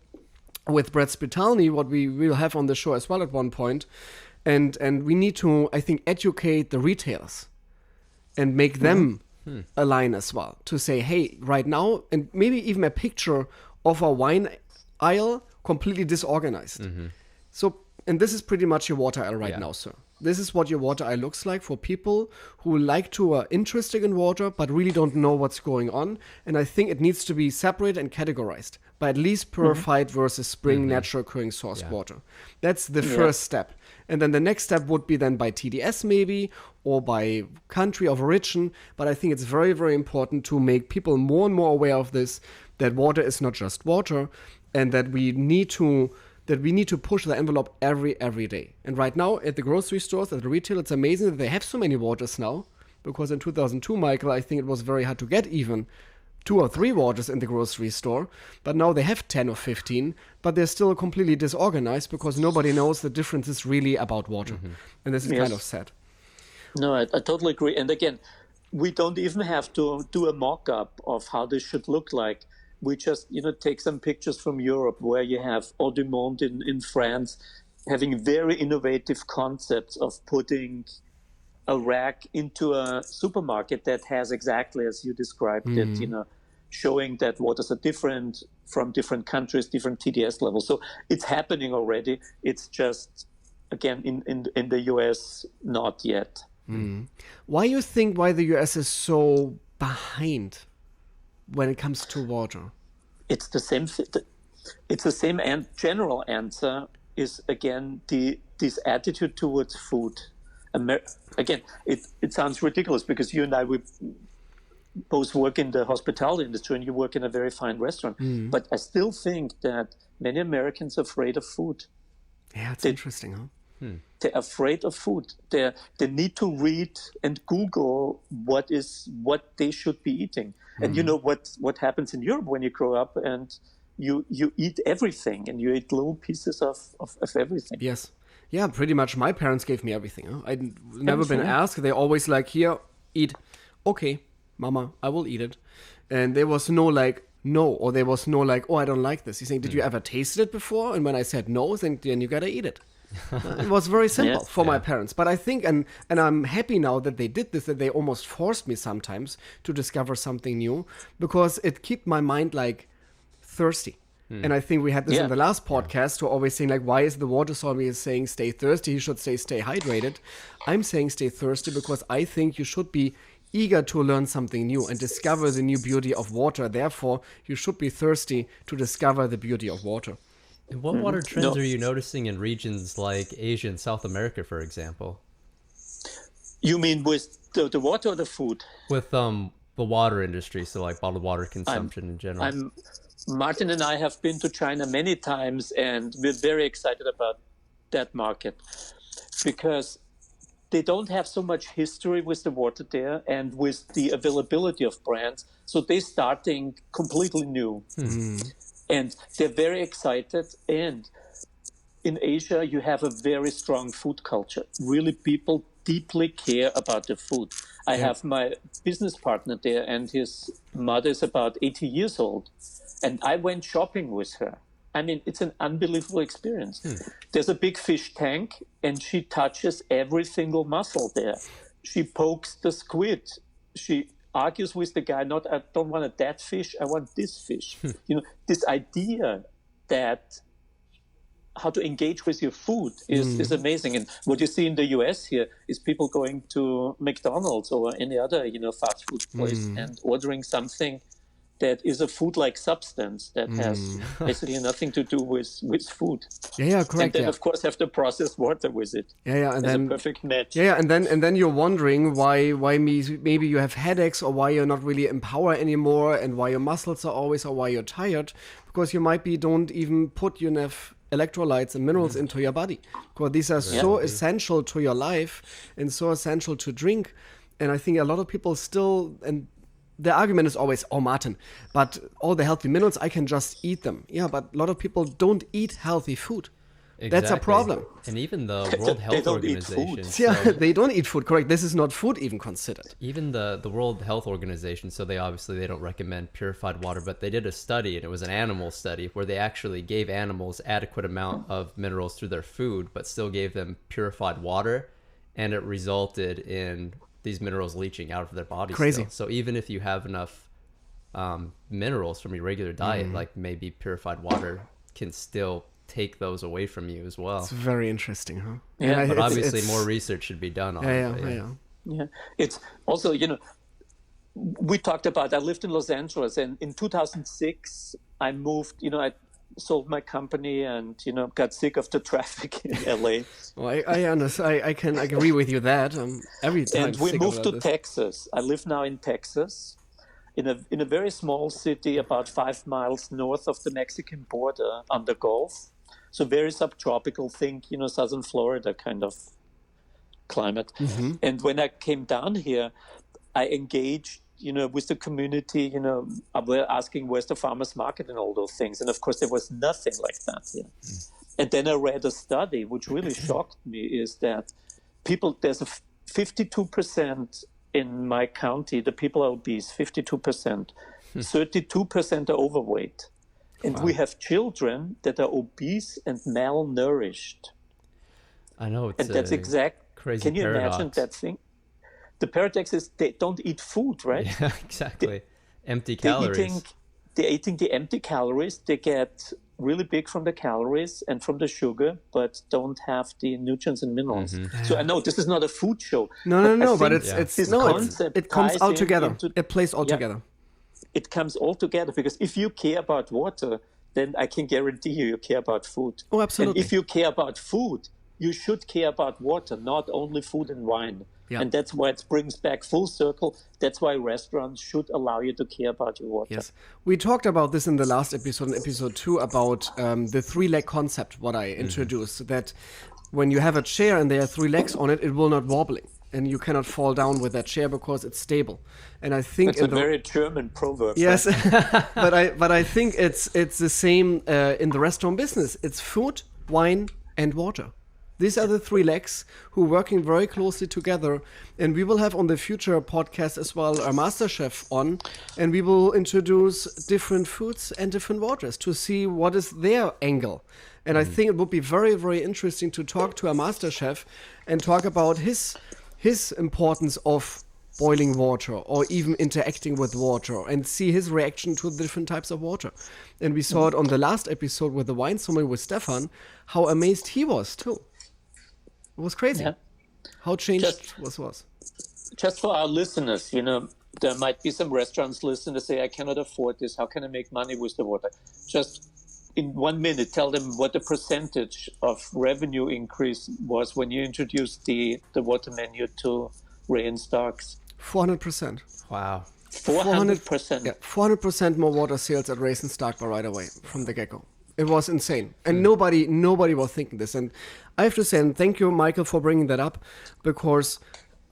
B: with Brett Spitalny, what we will have on the show as well at one point. And we need to, I think, educate the retailers and make them align as well to say, hey, right now, and maybe even a picture of a wine aisle completely disorganized. So, and this is pretty much your water aisle right now, sir. This is what your water aisle looks like for people who like to are interested in water but really don't know what's going on. And I think it needs to be separated and categorized by at least purified versus spring natural occurring source water. That's the first step. And then the next step would be then by TDS maybe or by country of origin. But I think it's very, very important to make people more and more aware of this, that water is not just water and that we need to push the envelope every day. And right now at the grocery stores, at the retail, it's amazing that they have so many waters now. Because in 2002, Michael, I think it was very hard to get even 2 or 3 waters in the grocery store. But now they have 10 or 15, but they're still completely disorganized because nobody knows the difference is really about water. And this is kind of sad.
D: No, I totally agree. And again, we don't even have to do a mock-up of how this should look like. We just, take some pictures from Europe where you have H2Know in France having very innovative concepts of putting a rack into a supermarket that has exactly as you described it, showing that waters are different from different countries, different TDS levels. So it's happening already. It's just, again, in the US, not yet.
B: Why the US is so behind when it comes to water?
D: It's the same. It's the same. And general answer is again this attitude towards food. Again, it sounds ridiculous because you and I we both work in the hospitality industry, and you work in a very fine restaurant. But I still think that many Americans are afraid of food.
B: Yeah, it's interesting, huh?
D: They're afraid of food. They need to read and Google what they should be eating. And you know what happens in Europe when you grow up and you eat everything and you eat little pieces of everything.
B: Yes. Yeah, pretty much my parents gave me everything. Huh? I'd never been asked. They always like, here, eat. Okay, mama, I will eat it. And there was no like, no, or there was no like, oh, I don't like this. He's saying, did you ever taste it before? And when I said no, then you gotta eat it. It was very simple
D: Yes.
B: for my parents. But I think, and I'm happy now that they did this, that they almost forced me sometimes to discover something new, because it kept my mind like thirsty. And I think we had this in the last podcast, who always saying like, why is the water sommelier saying stay thirsty? He should say stay hydrated. I'm saying stay thirsty because I think you should be eager to learn something new and discover the new beauty of water. Therefore, you should be thirsty to discover the beauty of water.
C: And what water trends are you noticing in regions like Asia and South America, for example?
D: You mean with the water or the food?
C: With the water industry, so like bottled water consumption in general.
D: Martin and I have been to China many times, and we're very excited about that market because they don't have so much history with the water there and with the availability of brands. So they're starting completely new. And they're very excited. And in Asia, you have a very strong food culture. Really, people deeply care about the food. I have my business partner there, and his mother is about 80 years old. And I went shopping with her. I mean, it's an unbelievable experience. There's a big fish tank, and she touches every single mussel there. She pokes the squid. She argues with the guy, not, I don't want a dead fish, I want this fish. You know, this idea that how to engage with your food is amazing. And what you see in the US here is people going to McDonald's or any other, fast food place and ordering something that is a food-like substance that has basically nothing to do with food.
B: Yeah, correct.
D: And then, of course, have the processed water with it.
B: Yeah, and then
D: a perfect match.
B: Yeah, and then you're wondering why maybe you have headaches, or why you're not really empowered anymore, and why your muscles are always, or why you're tired, because you might be don't even put enough electrolytes and minerals into your body, because these are so essential to your life and so essential to drink. And I think a lot of people still, and the argument is always, oh, Martin, but all the healthy minerals, I can just eat them. Yeah, but a lot of people don't eat healthy food.
C: Exactly.
B: That's a problem.
C: And even the World Health Organization.
B: Yeah, they don't eat food, correct. This is not food even considered.
C: Even the World Health Organization, so they don't recommend purified water, but they did a study, and it was an animal study, where they actually gave animals adequate amount of minerals through their food, but still gave them purified water, and it resulted in these minerals leaching out of their bodies.
B: Crazy.
C: Still. So even if you have enough minerals from your regular diet, like maybe purified water can still take those away from you as well.
B: It's very interesting, huh?
D: Yeah,
C: but obviously more research should be done on it.
D: Yeah, it's also, we talked about, I lived in Los Angeles, and in 2006, I moved, I sold my company and, got sick of the traffic in LA.
B: Well, I understand. I can agree with you that every time.
D: And we moved to Texas. I live now in Texas, in a very small city about 5 miles north of the Mexican border on the Gulf. So very subtropical, think, southern Florida kind of climate. And when I came down here, I engaged, with the community, we're asking where's the farmer's market and all those things. And of course, there was nothing like that here. And then I read a study, which really shocked me, is that there's a 52% in my county, the people are obese, 52%. 32% are overweight. And we have children that are obese and malnourished.
C: I know, it's
D: and that's
C: crazy
D: Can you
C: paradox.
D: imagine that thing? The paradox is they don't eat food, right?
C: Yeah, exactly. Empty calories.
D: They're eating the empty calories. They get really big from the calories and from the sugar, but don't have the nutrients and minerals. So I know this is not a food show.
B: No, but it comes all together. It plays all together.
D: It comes all together, because if you care about water, then I can guarantee you care about food.
B: Oh, absolutely.
D: And if you care about food, you should care about water, not only food and wine.
B: Yeah.
D: And that's why it brings back full circle. That's why restaurants should allow you to care about your water.
B: Yes. We talked about this in the last episode, in episode 2, about the 3-leg concept, what I introduced, that when you have a chair and there are 3 legs on it, it will not wobbling. And you cannot fall down with that chair because it's stable. And I think
D: it's a very German proverb.
B: Yes, but I think it's the same in the restaurant business. It's food, wine, and water. These are the three legs who are working very closely together. And we will have on the future podcast as well our master chef on, and we will introduce different foods and different waters to see what is their angle. And I think it would be very, very interesting to talk to a master chef and talk about his importance of boiling water or even interacting with water and see his reaction to the different types of water. And we saw it on the last episode with the wine sommelier with Stefan, how amazed he was too. It was crazy.
D: Yeah.
B: How changed was.
D: Just for our listeners, there might be some restaurants listening to say, I cannot afford this. How can I make money with the water? Just in 1 minute, tell them what the percentage of revenue increase was when you introduced the water menu to Ray and Starks.
B: 400%.
C: Wow.
D: 400%.
B: Yeah, 400% more water sales at Riese and Stark right away from the get-go. It was insane. And nobody was thinking this. And I have to say, and thank you, Michael, for bringing that up, because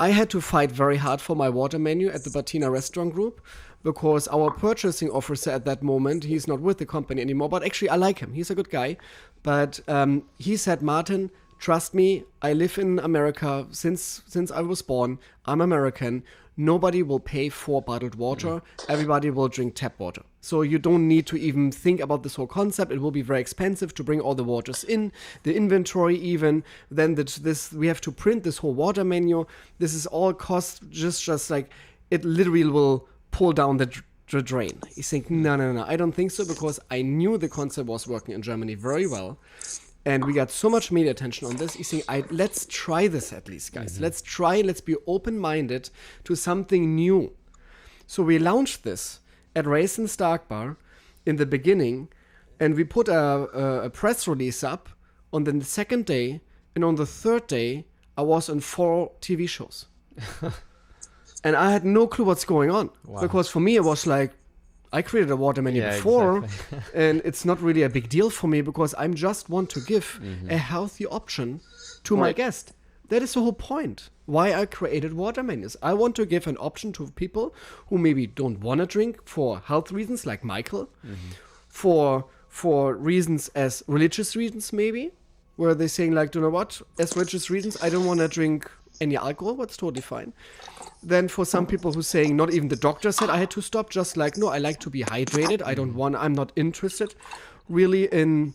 B: I had to fight very hard for my water menu at the Batina restaurant group, because our purchasing officer at that moment, he's not with the company anymore, but actually I like him. He's a good guy. But he said, Martin, trust me, I live in America since I was born. I'm American. Nobody will pay for bottled water. Everybody will drink tap water. So you don't need to even think about this whole concept. It will be very expensive to bring all the waters in, the inventory even. Then we have to print this whole water menu. This is all cost just like it literally will pull down the drain. You think, no, I don't think so, because I knew the concept was working in Germany very well. And we got so much media attention on this. You think, let's try this at least, guys. Let's be open-minded to something new. So we launched this at Riese and Stark Bar in the beginning, and we put a press release up on the second day, and on the third day, I was on 4 TV shows. And I had no clue what's going on. Wow. Because for me, it was like, I created a water menu before, exactly. And it's not really a big deal for me, because I just want to give a healthy option to my guest. That is the whole point. Why I created water menus. I want to give an option to people who maybe don't want to drink for health reasons, like Michael, for reasons as religious reasons maybe, where they're saying like, you know what, as religious reasons, I don't want to drink any alcohol. That's totally fine. Then for some people who saying, not even the doctor said I had to stop, just like, no, I like to be hydrated. I'm not interested really in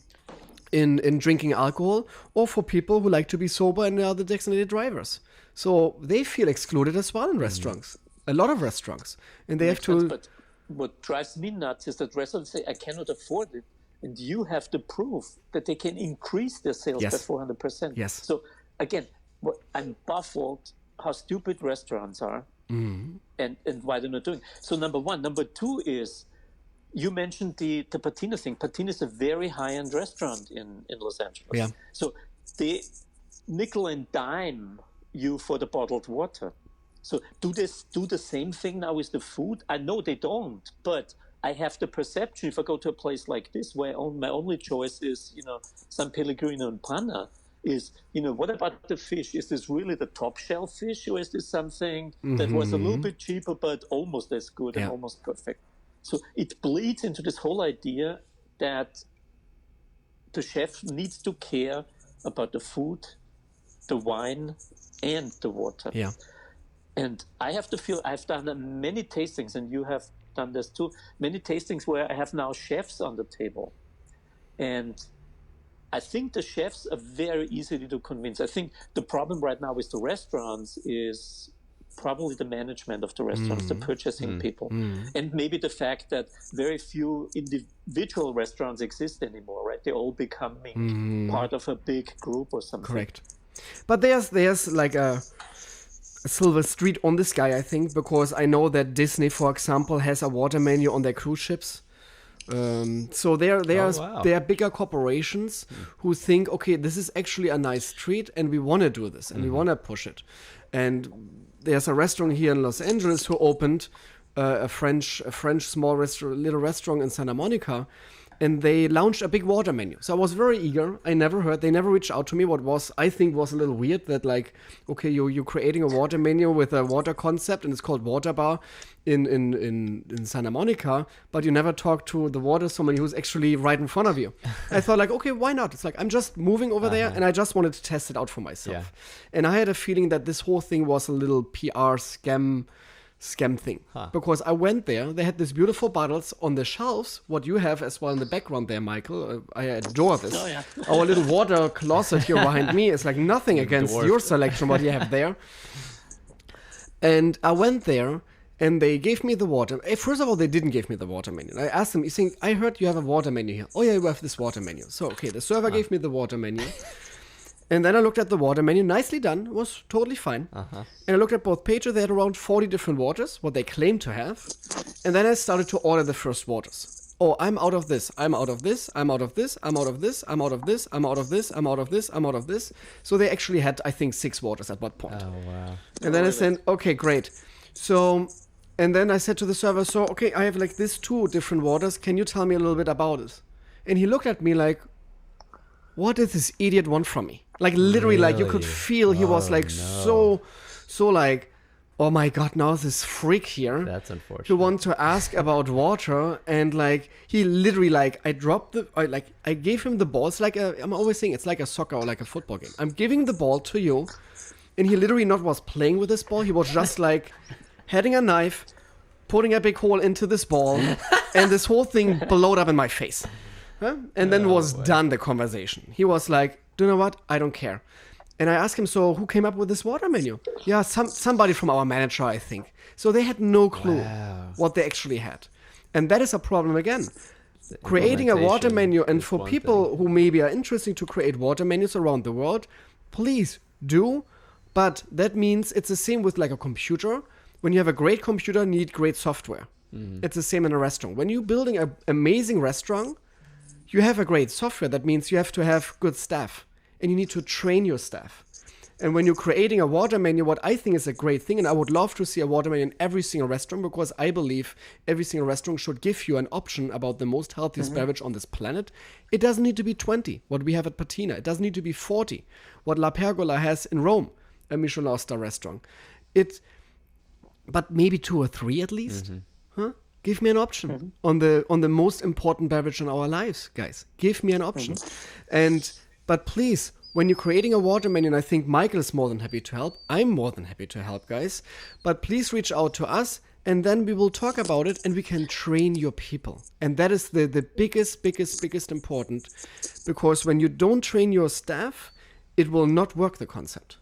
B: drinking alcohol. Or for people who like to be sober and are the designated drivers. So they feel excluded as well in restaurants. A lot of restaurants. And they have to...
D: But what drives me nuts is that restaurants say, I cannot afford it. And you have to prove that they can increase their sales by 400%.
B: Yes.
D: So again, I'm baffled how stupid restaurants are and why they're not doing. So number one. Number two is, you mentioned the Patina thing. Patina is a very high-end restaurant in Los Angeles.
B: Yeah.
D: So they nickel and dime you for the bottled water. So do the same thing now with the food? I know they don't, but I have the perception, if I go to a place like this where my only choice is, San Pellegrino and Panna, is, what about the fish? Is this really the top shelf fish, or is this something that was a little bit cheaper but almost as good and almost perfect? So it bleeds into this whole idea that the chef needs to care about the food, the wine, and the water.
B: Yeah.
D: And I have to feel, I've done many tastings, and you have done this too, many tastings where I have now chefs on the table. And I think the chefs are very easy to convince. I think the problem right now with the restaurants is probably the management of the restaurants, the purchasing people, and maybe the fact that very few individual restaurants exist anymore, right? They're all becoming part of a big group or something.
B: Correct. But there's like a silver street on this guy, I think, because I know that Disney, for example, has a water menu on their cruise ships. So there are bigger corporations who think, okay, this is actually a nice treat, and we want to do this, and we want to push it. And there's a restaurant here in Los Angeles who opened a French small little restaurant in Santa Monica, and they launched a big water menu. So I was very eager. They never reached out to me. What was, I think, was a little weird that like, okay, you're creating a water menu with a water concept and it's called Water Bar in Santa Monica, but you never talk to the water sommelier who's actually right in front of you. I thought like, okay, why not? It's like, I'm just moving over there and I just wanted to test it out for myself. Yeah. And I had a feeling that this whole thing was a little PR scam thing, because I went there, they had these beautiful bottles on the shelves, what you have as well in the background there, Michael. I adore this. Our little water closet here behind me is like nothing against your selection, what you have there. And I went there and they gave me the water. First of all, they didn't give me the water menu. I asked them, you think, I heard you have a water menu here. Oh yeah, you have this water menu. So okay, the server gave me the water menu. And then I looked at the water menu, nicely done, it was totally fine. And I looked at both pages, they had around 40 different waters, what they claimed to have. And then I started to order the first waters. Oh, I'm out of this, I'm out of this, I'm out of this, I'm out of this, I'm out of this, I'm out of this, I'm out of this, I'm out of this. So they actually had, I think, 6 waters at what point.
C: Oh, wow.
B: And then I said, okay, great. So, and then I said to the server, so, okay, I have like these 2 different waters, can you tell me a little bit about it? And he looked at me like, what does this idiot want from me? Like literally, like you could feel he was like so like, oh my God, now this freak here.
C: That's unfortunate.
B: Who want to ask about water, and like he literally like I gave him the ball. It's like I'm always saying it's like a soccer or like a football game. I'm giving the ball to you, and he literally not was playing with this ball. He was just like having a knife, putting a big hole into this ball, and this whole thing blowed up in my face. And then done the conversation. He was like, do you know what? I don't care. And I asked him, so who came up with this water menu? Yeah, somebody from our manager, I think. So they had no clue what they actually had. And that is a problem again. Creating a water menu, and for people who maybe are interested to create water menus around the world, please do. But that means it's the same with like a computer. When you have a great computer, you need great software. It's the same in a restaurant. When you're building an amazing restaurant, you have a great software. That means you have to have good staff, and you need to train your staff. And when you're creating a water menu, what I think is a great thing, and I would love to see a water menu in every single restaurant, because I believe every single restaurant should give you an option about the most healthiest beverage on this planet. It doesn't need to be 20, what we have at Patina. It doesn't need to be 40, what La Pergola has in Rome, a Michelin star restaurant. But maybe 2 or 3 at least. Give me an option on the most important beverage in our lives, guys. Give me an option. But please, when you're creating a water menu, and I think Michael is more than happy to help, I'm more than happy to help, guys. But please reach out to us, and then we will talk about it, and we can train your people. And that is the biggest important, because when you don't train your staff, it will not work, the concept.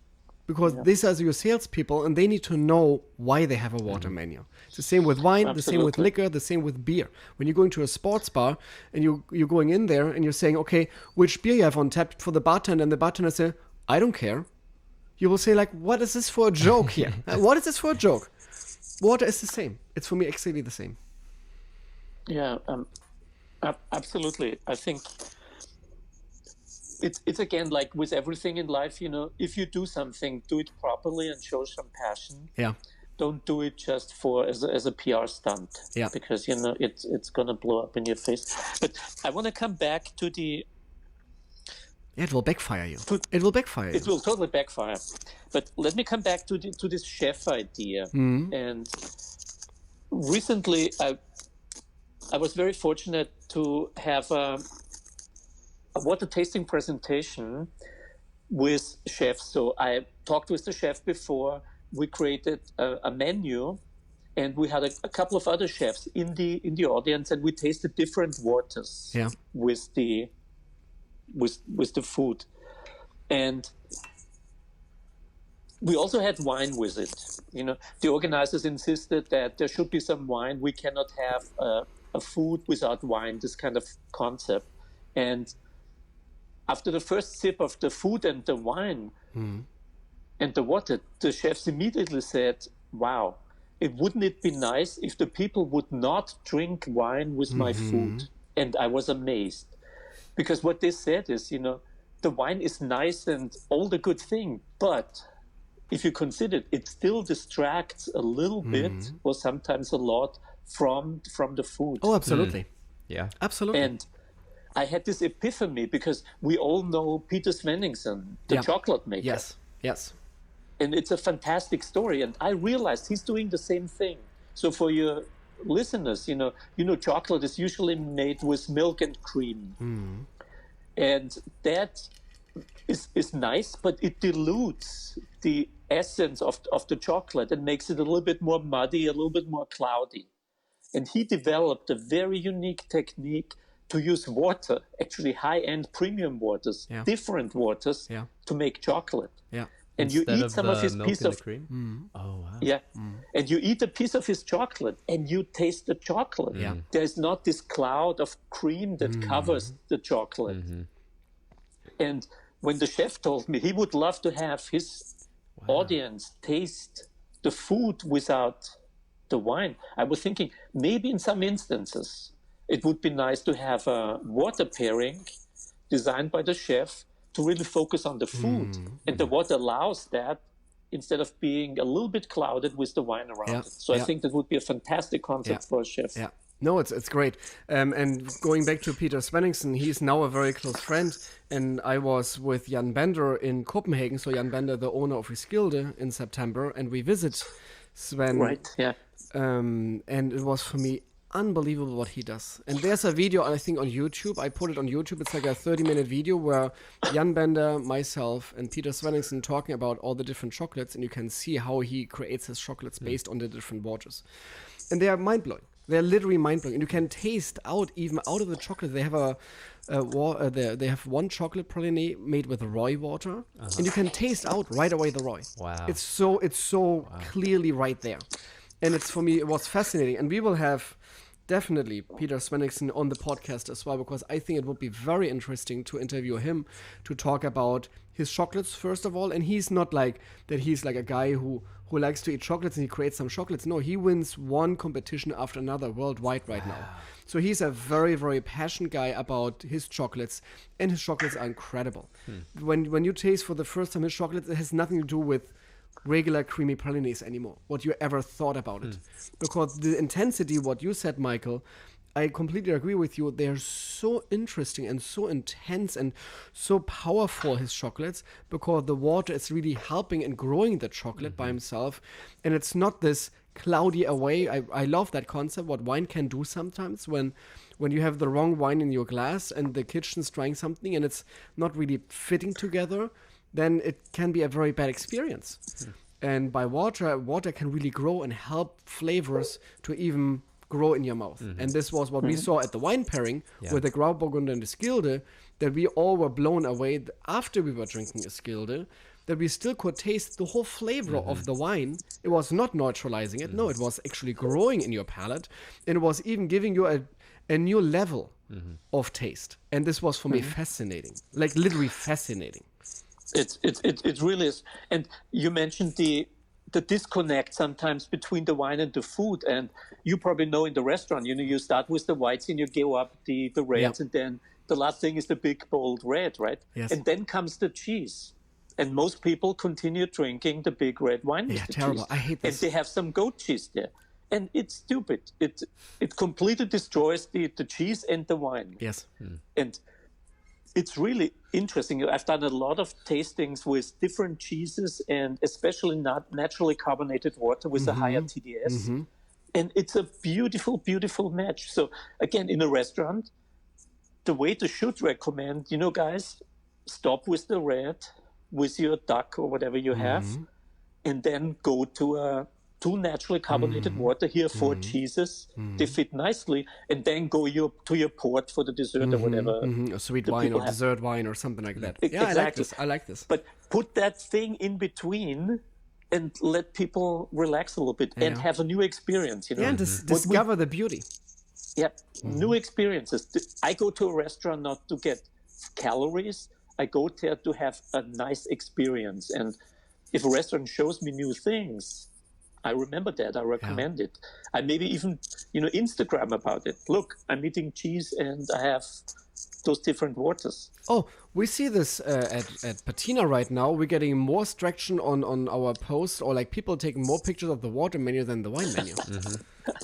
B: Because these are your salespeople, and they need to know why they have a water menu. It's the same with wine, the same with liquor, the same with beer. When you're going to a sports bar and you're going in there and you're saying, okay, which beer you have on tap for the bartender, and the bartender says, I don't care. You will say like, what is this for a joke here? What is this for a joke? Water is the same. It's for me exactly the same.
D: Yeah, absolutely. I think it's again like with everything in life, if you do something, do it properly and show some passion.
B: Yeah.
D: Don't do it just as a PR stunt. Yeah. Because it's gonna blow up in your face. But I want to come back to the.
B: Yeah, it will backfire you. It will backfire you.
D: It will totally backfire. But let me come back to this chef idea. And recently, I was very fortunate to have a water tasting presentation with chefs. So I talked with the chef before. We created a menu, and we had a couple of other chefs in the audience, and we tasted different waters with the food. And we also had wine with it. The organizers insisted that there should be some wine. We cannot have a food without wine, this kind of concept. And after the first sip of the food and the wine and the water, the chefs immediately said, wow, wouldn't it be nice if the people would not drink wine with my food? And I was amazed. Because what they said is, the wine is nice and all the good thing, but if you consider it, it still distracts a little bit or sometimes a lot from the food.
B: Oh, absolutely.
C: Yeah.
B: Absolutely.
D: And I had this epiphany because we all know Peter Svenningsen, the chocolate maker.
B: Yes.
D: And it's a fantastic story. And I realized he's doing the same thing. So for your listeners, chocolate is usually made with milk and cream. And that is nice, but it dilutes the essence of the chocolate and makes it a little bit more muddy, a little bit more cloudy. And he developed a very unique technique to use water, actually high-end premium waters, different waters, to make chocolate.
B: Yeah.
D: And
C: Instead
D: you eat some of his
C: milk
D: piece
C: and
D: of
C: the cream. Oh wow.
D: Yeah. And you eat a piece of his chocolate and you taste the chocolate.
B: Yeah.
D: There's not this cloud of cream that covers the chocolate. And when the chef told me he would love to have his audience taste the food without the wine, I was thinking maybe in some instances it would be nice to have a water pairing designed by the chef to really focus on the food. And the water allows that instead of being a little bit clouded with the wine around it. So I think that would be a fantastic concept for a chef.
B: Yeah. No, it's great. And going back to Peter Svenningsen, he's now a very close friend. And I was with Jan Bender in Copenhagen. So Jan Bender, the owner of Riese, in September. And we visit Sven.
D: Right, yeah.
B: And it was for me unbelievable what he does. And there's a video, I think, on YouTube. I put it on YouTube. It's like a 30-minute video where Jan Bender, myself, and Peter Svenningsen talking about all the different chocolates, and you can see how he creates his chocolates based on the different waters. And they are mind-blowing. They're literally mind-blowing. And you can taste out, even out of the chocolate. They have they have one chocolate praline made with rye water, and you can taste out right away the rye.
C: Wow.
B: It's so clearly right there. And it's, for me, it was fascinating. And we will have definitely Peter Svenningsen on the podcast as well, because I think it would be very interesting to interview him to talk about his chocolates, first of all. And he's not like that he's like a guy who likes to eat chocolates and he creates some chocolates. No, he wins one competition after another worldwide right now. So he's a very, very passionate guy about his chocolates, and his chocolates are incredible. When you taste for the first time his chocolates, it has nothing to do with regular creamy pralines anymore, what you ever thought about it. Because the intensity, what you said, Michael, I completely agree with you. They're so interesting and so intense and so powerful, his chocolates, because the water is really helping and growing the chocolate by himself. And it's not this cloudy away. I love that concept, what wine can do sometimes when you have the wrong wine in your glass and the kitchen's trying something and it's not really fitting together, then it can be a very bad experience. And by water can really grow and help flavors to even grow in your mouth. And this was what we saw at the wine pairing with the Grauburgunder and the Skilde, that we all were blown away after we were drinking a Skilde, that we still could taste the whole flavor of the wine. It was not neutralizing it. No, it was actually growing in your palate. And it was even giving you a new level of taste. And this was for me fascinating, like literally fascinating.
D: It really is. And you mentioned the disconnect sometimes between the wine and the food. And you probably know in the restaurant, you start with the whites and you go up the reds, and then the last thing is the big bold red, right?
B: Yes.
D: And then comes the cheese. And most people continue drinking the big red wine with the
B: terrible.
D: cheese.
B: I hate this.
D: And they have some goat cheese there. And it's stupid. It completely destroys the cheese and the wine.
B: Yes.
D: And it's really interesting. I've done a lot of tastings with different cheeses and especially not naturally carbonated water with a higher TDS. And it's a beautiful, beautiful match. So again, in a restaurant, the waiter should recommend, guys, stop with the red, with your duck or whatever you have, and then go to two naturally carbonated water. Here, 4 cheeses. They fit nicely. And then go to your port for the dessert or whatever.
B: A sweet wine or dessert wine or something like that. Yeah,
D: Exactly.
B: I like this.
D: But put that thing in between and let people relax a little bit and have a new experience.
B: Yeah, and discover the beauty.
D: Yeah, new experiences. I go to a restaurant not to get calories. I go there to have a nice experience. And if a restaurant shows me new things, I remember that. I recommend it. I maybe even, Instagram about it. Look, I'm eating cheese and I have those different waters.
B: Oh, we see this at Patina right now. We're getting more traction on our posts, or like people taking more pictures of the water menu than the wine menu.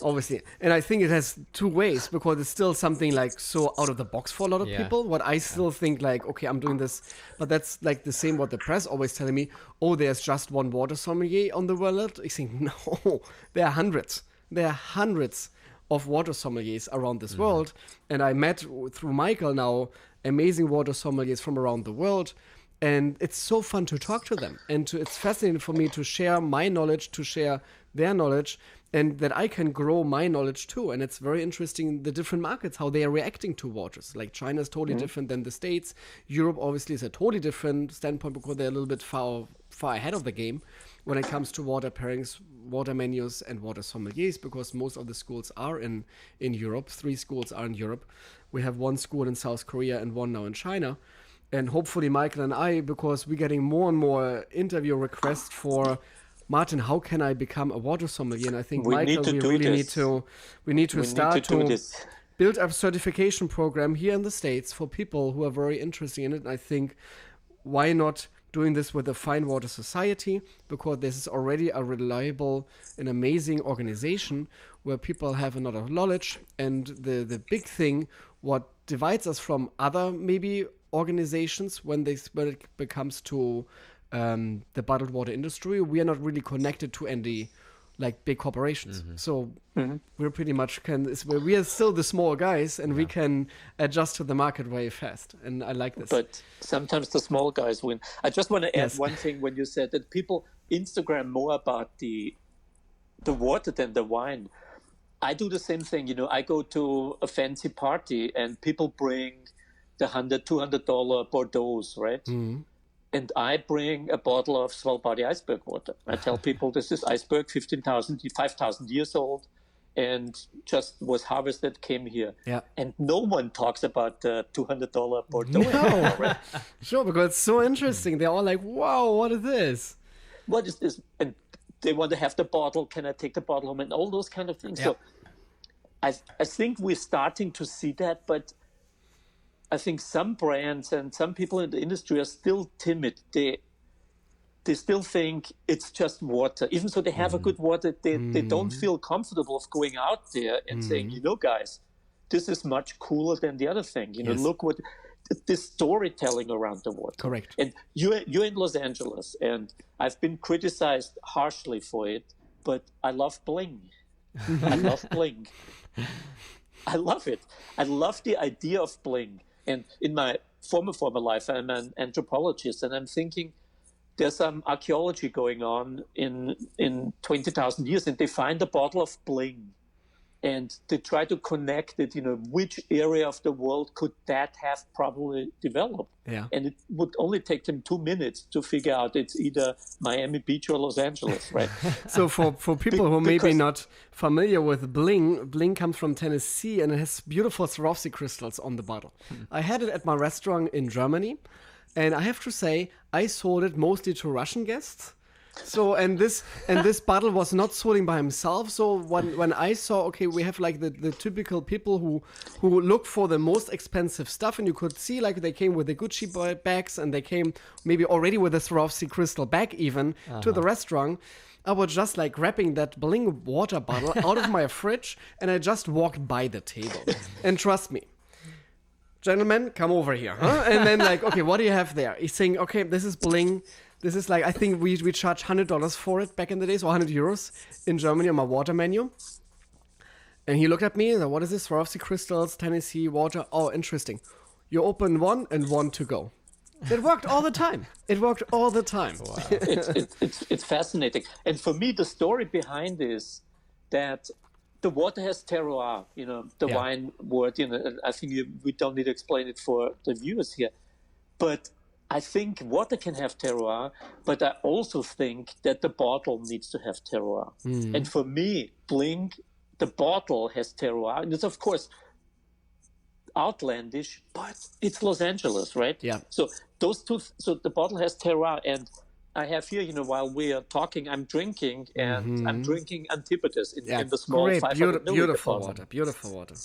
B: Obviously. And I think it has two ways, because it's still something like so out of the box for a lot of people. What I still think like, okay, I'm doing this, but that's like the same what the press always telling me, oh, there's just one water sommelier on the world. I think, no, there are hundreds. There are hundreds of water sommeliers around this world. And I met through Michael now amazing water sommeliers from around the world. And it's so fun to talk to them. And it's fascinating for me to share my knowledge, to share their knowledge, and that I can grow my knowledge too. And it's very interesting, the different markets, how they are reacting to waters. Like China is totally different than the States. Europe obviously is a totally different standpoint, because they're a little bit far ahead of the game when it comes to water pairings, water menus, and water sommeliers, because most of the schools are in Europe. 3 schools are in Europe. We have 1 school in South Korea and 1 now in China. And hopefully Michael and I, because we're getting more and more interview requests for, Martin, how can I become a water sommelier? And I think, Michael, we really need to start to build a certification program here in the States for people who are very interested in it. And I think, why not doing this with the Fine Water Society, because this is already a reliable and amazing organization where people have a lot of knowledge. And the big thing, what divides us from other maybe organizations when it becomes to the bottled water industry, we are not really connected to any like big corporations. So we're pretty much we are still the small guys, and we can adjust to the market very fast. And I like this.
D: But sometimes the small guys win. I just want to add one thing when you said that people Instagram more about the water than the wine. I do the same thing. I go to a fancy party and people bring the $100, $200 Bordeaux, right? And I bring a bottle of Svalbard iceberg water. I tell people this is iceberg, 5,000 years old, and just was harvested, came here.
B: Yeah.
D: And no one talks about the $200 Bordeaux.
B: No. Right? Sure, because it's so interesting. They're all like, wow, what is this?
D: What is this? And they want to have the bottle. Can I take the bottle home? And all those kind of things.
B: Yeah.
D: So I think we're starting to see that, but I think some brands and some people in the industry are still timid. They still think it's just water. Even so they have a good water, they don't feel comfortable of going out there and saying, guys, this is much cooler than the other thing. Look what this storytelling around the water.
B: Correct.
D: And you're in Los Angeles, and I've been criticized harshly for it, but I love bling. I love bling. I love it. I love the idea of bling. And in my former life, I'm an anthropologist, and I'm thinking there's some archaeology going on in 20,000 years, and they find a bottle of bling, and they try to connect it. Which area of the world could that have probably developed?
B: Yeah.
D: And it would only take them 2 minutes to figure out it's either Miami Beach or Los Angeles, right?
B: So for people who may be not familiar with bling comes from Tennessee, and it has beautiful Swarovski crystals on the bottle. I had it at my restaurant in Germany, and I have to say I sold it mostly to Russian guests. So and this bottle was not sold by himself. So when I saw, okay, we have like the typical people who look for the most expensive stuff, and you could see like they came with the Gucci bags, and they came maybe already with a Swarovski crystal bag even to the restaurant. I was just like grabbing that bling water bottle out of my fridge, and I just walked by the table. And trust me, gentlemen, come over here. Huh? And then like, okay, what do you have there? He's saying, okay, this is bling. This is like, I think we charged $100 for it back in the days, or 100 euros in Germany on my water menu. And he looked at me and said, what is this? Swarovski crystals, Tennessee water. Oh, interesting. You open one and one to go. It worked all the time. Wow.
D: It's fascinating. And for me, the story behind is that the water has terroir, wine word, and I think we don't need to explain it for the viewers here. But I think water can have terroir, but I also think that the bottle needs to have terroir. And for me, bling, the bottle has terroir. And it's, of course, outlandish, but it's Los Angeles, right?
B: Yeah.
D: So those two, so the bottle has terroir. And I have here, while we are talking, I'm drinking, and I'm drinking Antipodes in the small
B: great,
D: 500 milliliter
B: beautiful
D: bottle.
B: water, beautiful water.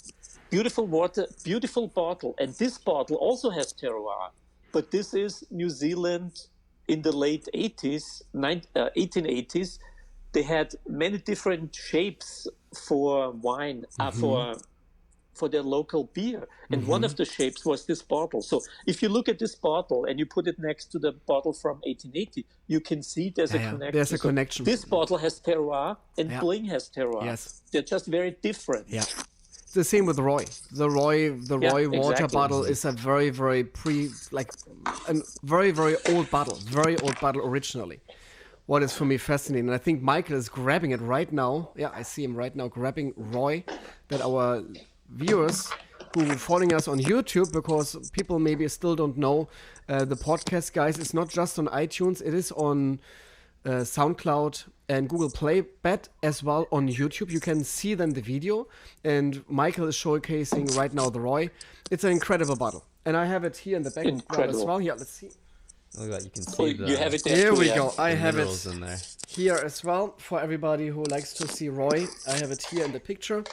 D: Beautiful water, beautiful bottle. And this bottle also has terroir. But this is New Zealand in the late 1880s. They had many different shapes for wine, for their local beer. And one of the shapes was this bottle. So if you look at this bottle and you put it next to the bottle from 1880, you can see there's a connection.
B: There's a connection.
D: So this bottle has terroir and Bling has terroir.
B: Yes.
D: They're just very different.
B: Yeah. It's the same with Roy. The Roy water
D: exactly.
B: bottle is a very, very very old bottle. Very old bottle originally. What is for me fascinating, and I think Michael is grabbing it right now. Yeah, I see him right now grabbing Roy, that our viewers who are following us on YouTube, because people maybe still don't know, the podcast, guys, it's not just on iTunes, it is on SoundCloud and Google Play, but as well on YouTube. You can see then the video, and Michael is showcasing right now the Roy. It's an incredible bottle, and I have it here in the background as well. Yeah, let's see.
C: Look like you can see
D: You have it there.
B: Here
D: too,
B: we
D: yeah.
B: go. I have it
C: in there.
B: here as well for everybody who likes to see Roy. I have it here in the picture.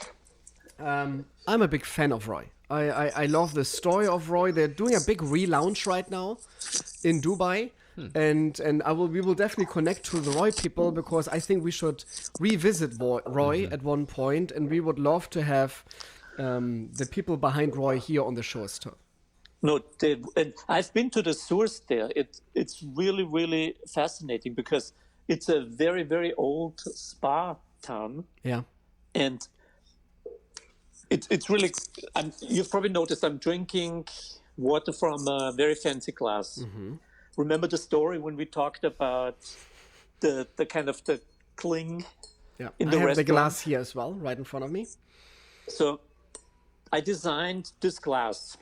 B: I'm a big fan of Roy. I love the story of Roy. They're doing a big relaunch right now in Dubai. And we will definitely connect to the Roy people, because I think we should revisit Roy at one point, and we would love to have the people behind Roy here on the show too.
D: No, and I've been to the source there. It's really, really fascinating, because it's a very, very old spa town.
B: Yeah.
D: And it's really, you've probably noticed I'm drinking water from a very fancy glass. Remember the story when we talked about the kind of the cling in the
B: I have
D: restaurant?
B: the glass here as well, right in front of me.
D: So I designed this glass,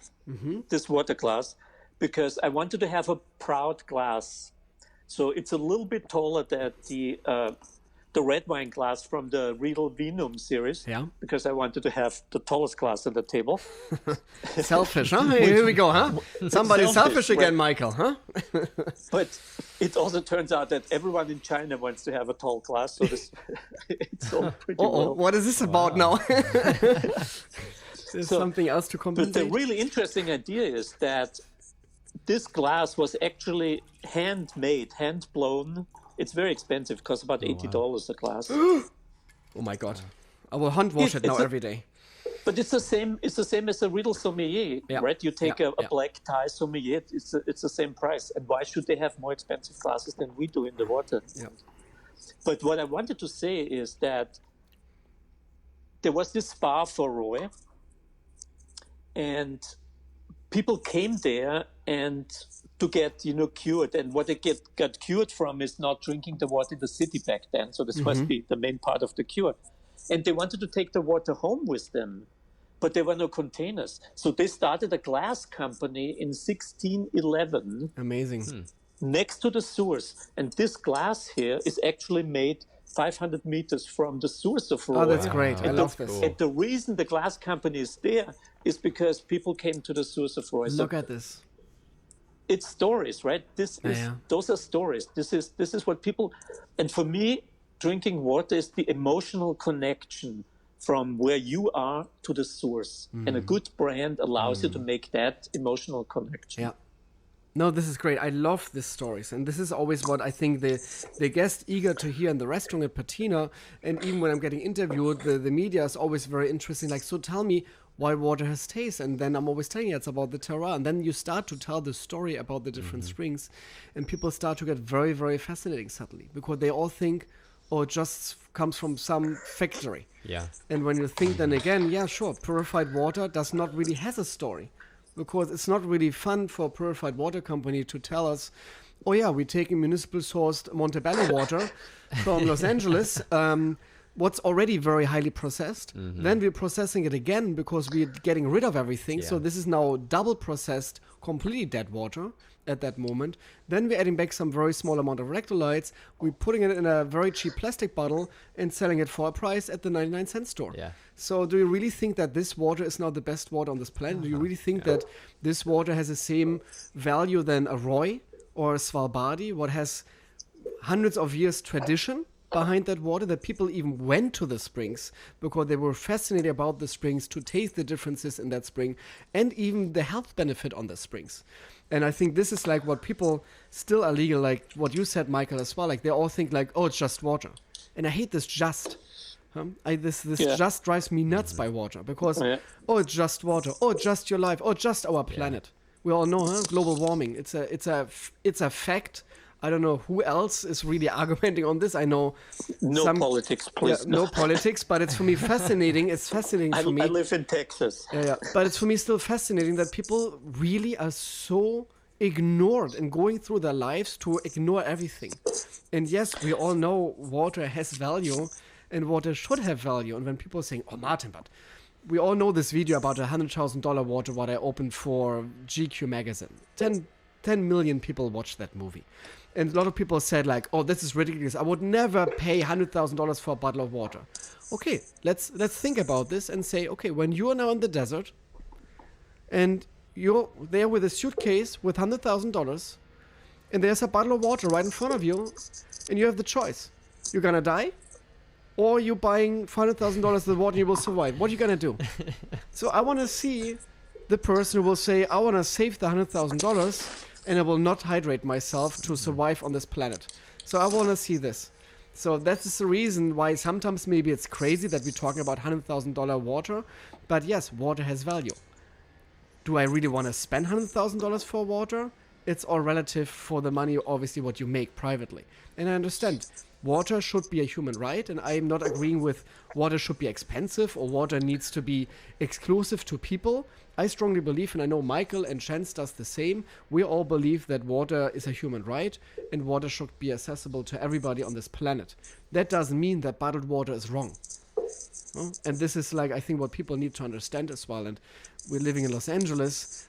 D: this water glass, because I wanted to have a proud glass. So it's a little bit taller than the red wine glass from the Riedel Vinum series, because I wanted to have the tallest glass on the table.
B: Selfish, huh? Here we go, huh? Somebody's selfish again,
D: right?
B: Michael, huh?
D: But it also turns out that everyone in China wants to have a tall glass, so this, it's all pretty well.
B: What is this about now? There's something else to
D: But
B: compensate.
D: the really interesting idea is that this glass was actually handmade, hand-blown. It's very expensive. It costs about $80 a glass.
B: Oh my God! I will hand wash it now every day.
D: But it's the same. It's the same as a Riedel sommelier, right? You take a black tie sommelier. It's the same price. And why should they have more expensive glasses than we do in the water?
B: Yeah.
D: But what I wanted to say is that there was this spa for Roy, and people came there and to get cured, and what they got cured from is not drinking the water in the city back then. So this must be the main part of the cure. And they wanted to take the water home with them, but there were no containers. So they started a glass company in 1611.
B: Amazing.
D: Next to the source. And this glass here is actually made 500 meters from the source of Roy.
B: Oh, that's great. I love this.
D: And the reason the glass company is there is because people came to the source of Roy.
B: Look at this.
D: It's stories, right? Those are stories. This is what people, and for me, drinking water is the emotional connection from where you are to the source. And a good brand allows you to make that emotional connection.
B: Yeah. No, this is great. I love these stories. And this is always what I think the guests eager to hear in the restaurant at Patina. And even when I'm getting interviewed, the media is always very interesting. Like, so tell me why water has taste. And then I'm always telling you it's about the terroir. And then you start to tell the story about the different springs. And people start to get very, very fascinating suddenly. Because they all think, oh, it just comes from some factory.
C: Yeah.
B: And when you think then again, yeah, sure, purified water does not really has a story. Because it's not really fun for a purified water company to tell us, oh yeah, we're taking municipal sourced Montebello water from Los Angeles, what's already very highly processed. Then we're processing it again because we're getting rid of everything. So this is now double processed, completely dead water at that moment. Then we're adding back some very small amount of electrolytes. We're putting it in a very cheap plastic bottle and selling it for a price at the 99-cent store. Yeah. So do you really think that this water is now the best water on this planet? Do you really think that this water has the same value than a Roy or a Svalbard, what has hundreds of years tradition behind that water, that people even went to the springs because they were fascinated about the springs, to taste the differences in that spring and even the health benefit on the springs. And I think this is like what people still are legal, like what you said, Michael, as well. Like they all think like, oh, it's just water. And I hate this just. This just drives me nuts by water because, oh, it's just water. Oh, just your life. Oh, just our planet. We all know, global warming. It's a fact. I don't know who else is really argumenting on this. I know
D: politics, please.
B: Yeah, no politics, but it's for me fascinating. It's fascinating for me.
D: I live in Texas.
B: Yeah, but it's for me still fascinating that people really are so ignored and going through their lives to ignore everything. And yes, we all know water has value and water should have value. And when people are saying, oh, Martin, but we all know this video about $100,000 water what I opened for GQ magazine. 10 million people watched that movie. And a lot of people said like, oh, this is ridiculous. I would never pay $100,000 for a bottle of water. Okay, let's think about this and say, okay, when you are now in the desert and you're there with a suitcase with $100,000 and there's a bottle of water right in front of you and you have the choice. You're going to die or you're buying $400,000 of the water and you will survive. What are you going to do? So I want to see the person who will say, I want to save the $100,000 and I will not hydrate myself to survive on this planet. So I want to see this. So that's the reason why sometimes maybe it's crazy that we're talking about $100,000 water. But yes, water has value. Do I really want to spend $100,000 for water? It's all relative for the money, obviously, what you make privately. And I understand water should be a human right, and I'm not agreeing with water should be expensive or water needs to be exclusive to people. I strongly believe, and I know Michael and Chance does the same, we all believe that water is a human right and water should be accessible to everybody on this planet. That doesn't mean that bottled water is wrong. And this is like, I think, what people need to understand as well. And we're living in Los Angeles.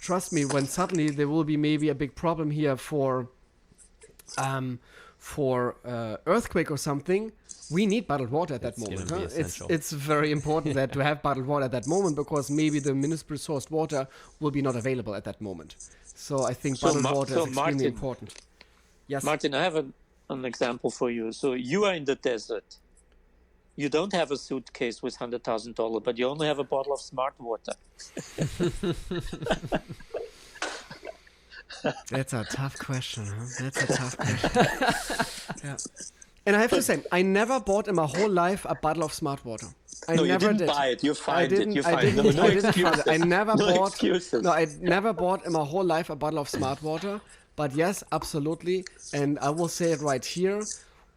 B: Trust me, when suddenly there will be maybe a big problem here for earthquake or something, we need bottled water at that moment. It's very important that to have bottled water at that moment because maybe the municipal sourced water will be not available at that moment. So I think bottled water is extremely important. Yes,
D: Martin, I have an example for you. So you are in the desert. You don't have a suitcase with $100,000, but you only have a bottle of smart water.
B: That's a tough question, huh? That's a tough question. Yeah. And I have to say, I never bought in my whole life a bottle of smart water. I never did.
D: Buy it. You find it. You
B: find
D: it. No excuses.
B: I never bought.
D: Excuses.
B: No, I never bought in my whole life a bottle of smart water. But yes, absolutely. And I will say it right here.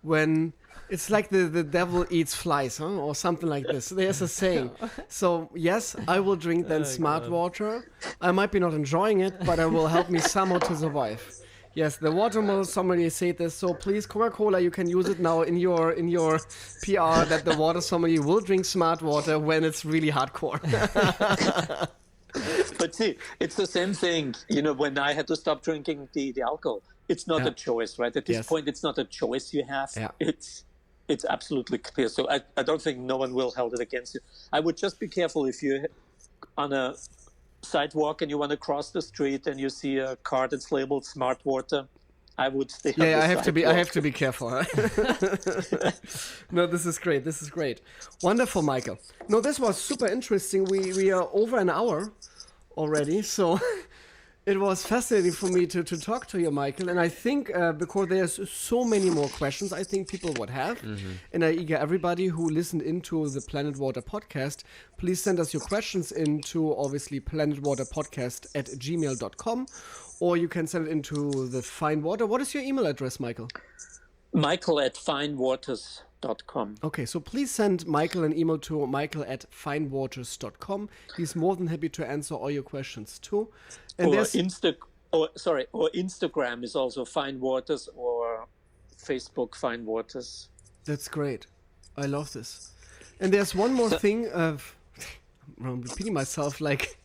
B: When it's like the devil eats flies, huh? Or something like this. There's a saying. So yes, I will drink then smart water. I might be not enjoying it, but it will help me somehow to survive. Yes, the watermelon sommelier said this. So please, Coca-Cola, you can use it now in your PR that the water sommelier will drink smart water when it's really hardcore.
D: But see, it's the same thing. You know, when I had to stop drinking the alcohol, it's not a choice, right? At this point, it's not a choice you have. Yeah. It's absolutely clear. So I don't think no one will hold it against you. I would just be careful if you're on a sidewalk and you want to cross the street and you see a car that's labeled smart water. I would stay on the sidewalk. I have
B: to be careful. Huh? No, this is great. This is great. Wonderful, Michael. No, this was super interesting. We are over an hour already, so it was fascinating for me to talk to you, Michael. And I think because there's so many more questions I think people would have. Mm-hmm. And I eager everybody who listened into the Planet Water podcast, please send us your questions into, obviously, planetwaterpodcast@gmail.com. Or you can send it into the Fine Water. What is your email address, Michael?
D: Michael@finewaters.com.
B: Okay, so please send Michael an email to michael@finewaters.com. He's more than happy to answer all your questions too. And
D: or Instagram is also Fine Waters, or Facebook Fine Waters.
B: That's great. I love this. And there's one more thing. I'm repeating myself like.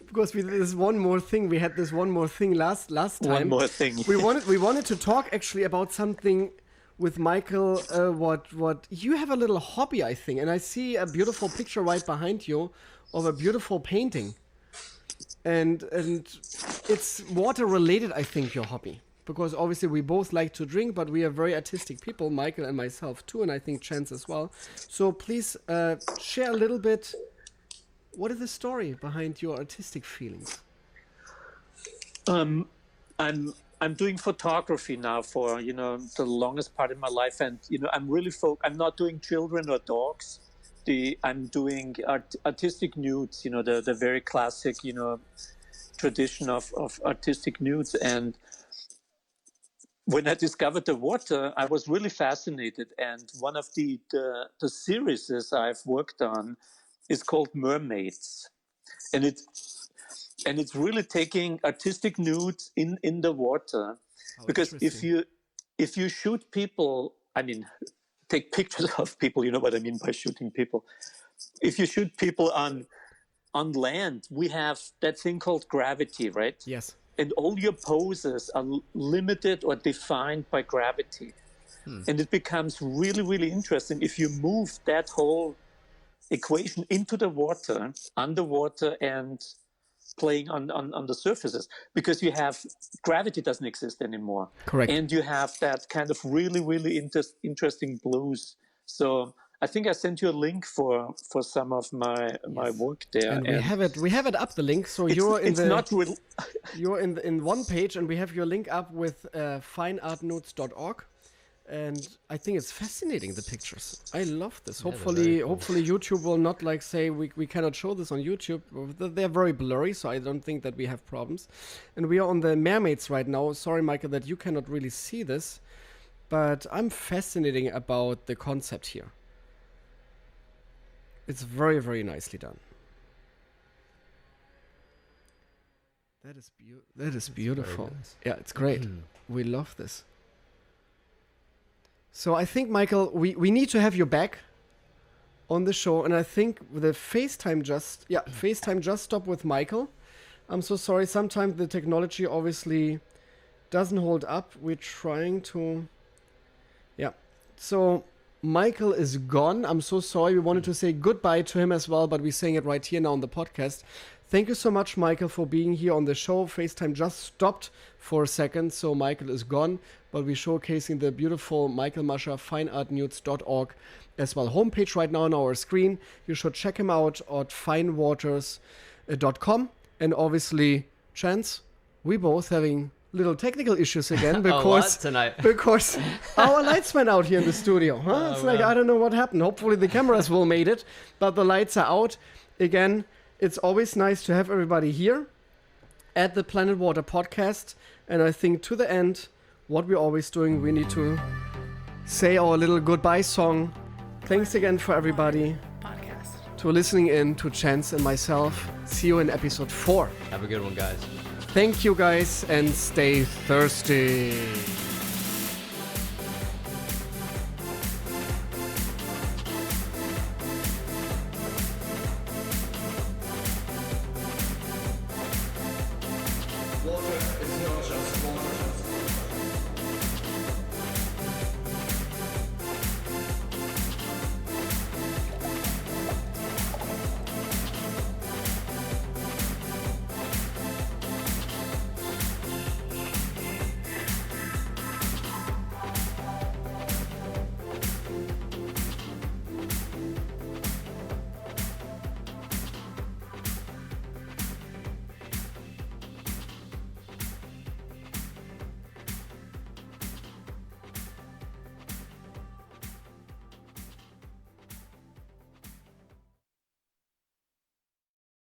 B: Because we did this one more thing. We had this one more thing last time.
D: One more thing.
B: we wanted to talk actually about something with Michael. What you have a little hobby, I think, and I see a beautiful picture right behind you of a beautiful painting, and it's water related. I think your hobby. because obviously we both like to drink, but we are very artistic people, Michael and myself too, and I think Chance as well. So please share a little bit. What is the story behind your artistic feelings?
D: I'm doing photography now for the longest part of my life, and I'm really I'm not doing children or dogs. I'm doing artistic nudes. The very classic tradition of artistic nudes. And when I discovered the water, I was really fascinated. And one of the series I've worked on is called Mermaids, and it's really taking artistic nudes in the water, because if you shoot people, I mean, take pictures of people, you know what I mean by shooting people. If you shoot people on land, we have that thing called gravity, right?
B: Yes.
D: And all your poses are limited or defined by gravity. And it becomes really, really interesting if you move that whole equation into the water, underwater, and playing on the surfaces, because you have gravity doesn't exist anymore.
B: Correct.
D: And you have that kind of really, really interesting blues. So I think I sent you a link for some of my work there.
B: And we have it up, the link. So you're in one page, and we have your link up with fineartnotes.org. And I think it's fascinating, the pictures. I love this. Hopefully YouTube will not say we cannot show this on YouTube. They're very blurry, so I don't think that we have problems. And we are on the mermaids right now. Sorry, Michael, that you cannot really see this, but I'm fascinating about the concept here. It's very, very nicely done. That is beautiful. Nice. Yeah, it's great. We love this. So I think, Michael, we need to have you back on the show. And I think the FaceTime just stopped with Michael. I'm so sorry. Sometimes the technology obviously doesn't hold up. We're trying to... Yeah. So Michael is gone. I'm so sorry. We wanted to say goodbye to him as well, but we're saying it right here now on the podcast. Thank you so much, Michael, for being here on the show. FaceTime just stopped for a second, so Michael is gone, but we're showcasing the beautiful Michael Mascha, fineartnudes.org as well. Homepage right now on our screen. You should check him out at finewaterscom. And obviously, Chance, we both having little technical issues again because because our lights went out here in the studio. It's I don't know what happened. Hopefully the cameras will made it, but the lights are out again. It's always nice to have everybody here at the Planet Water podcast. And I think to the end, what we're always doing, we need to say our little goodbye song. Thanks again for everybody to listening in to Chance and myself. See you in episode 4.
C: Have a good one, guys.
B: Thank you, guys, and stay thirsty.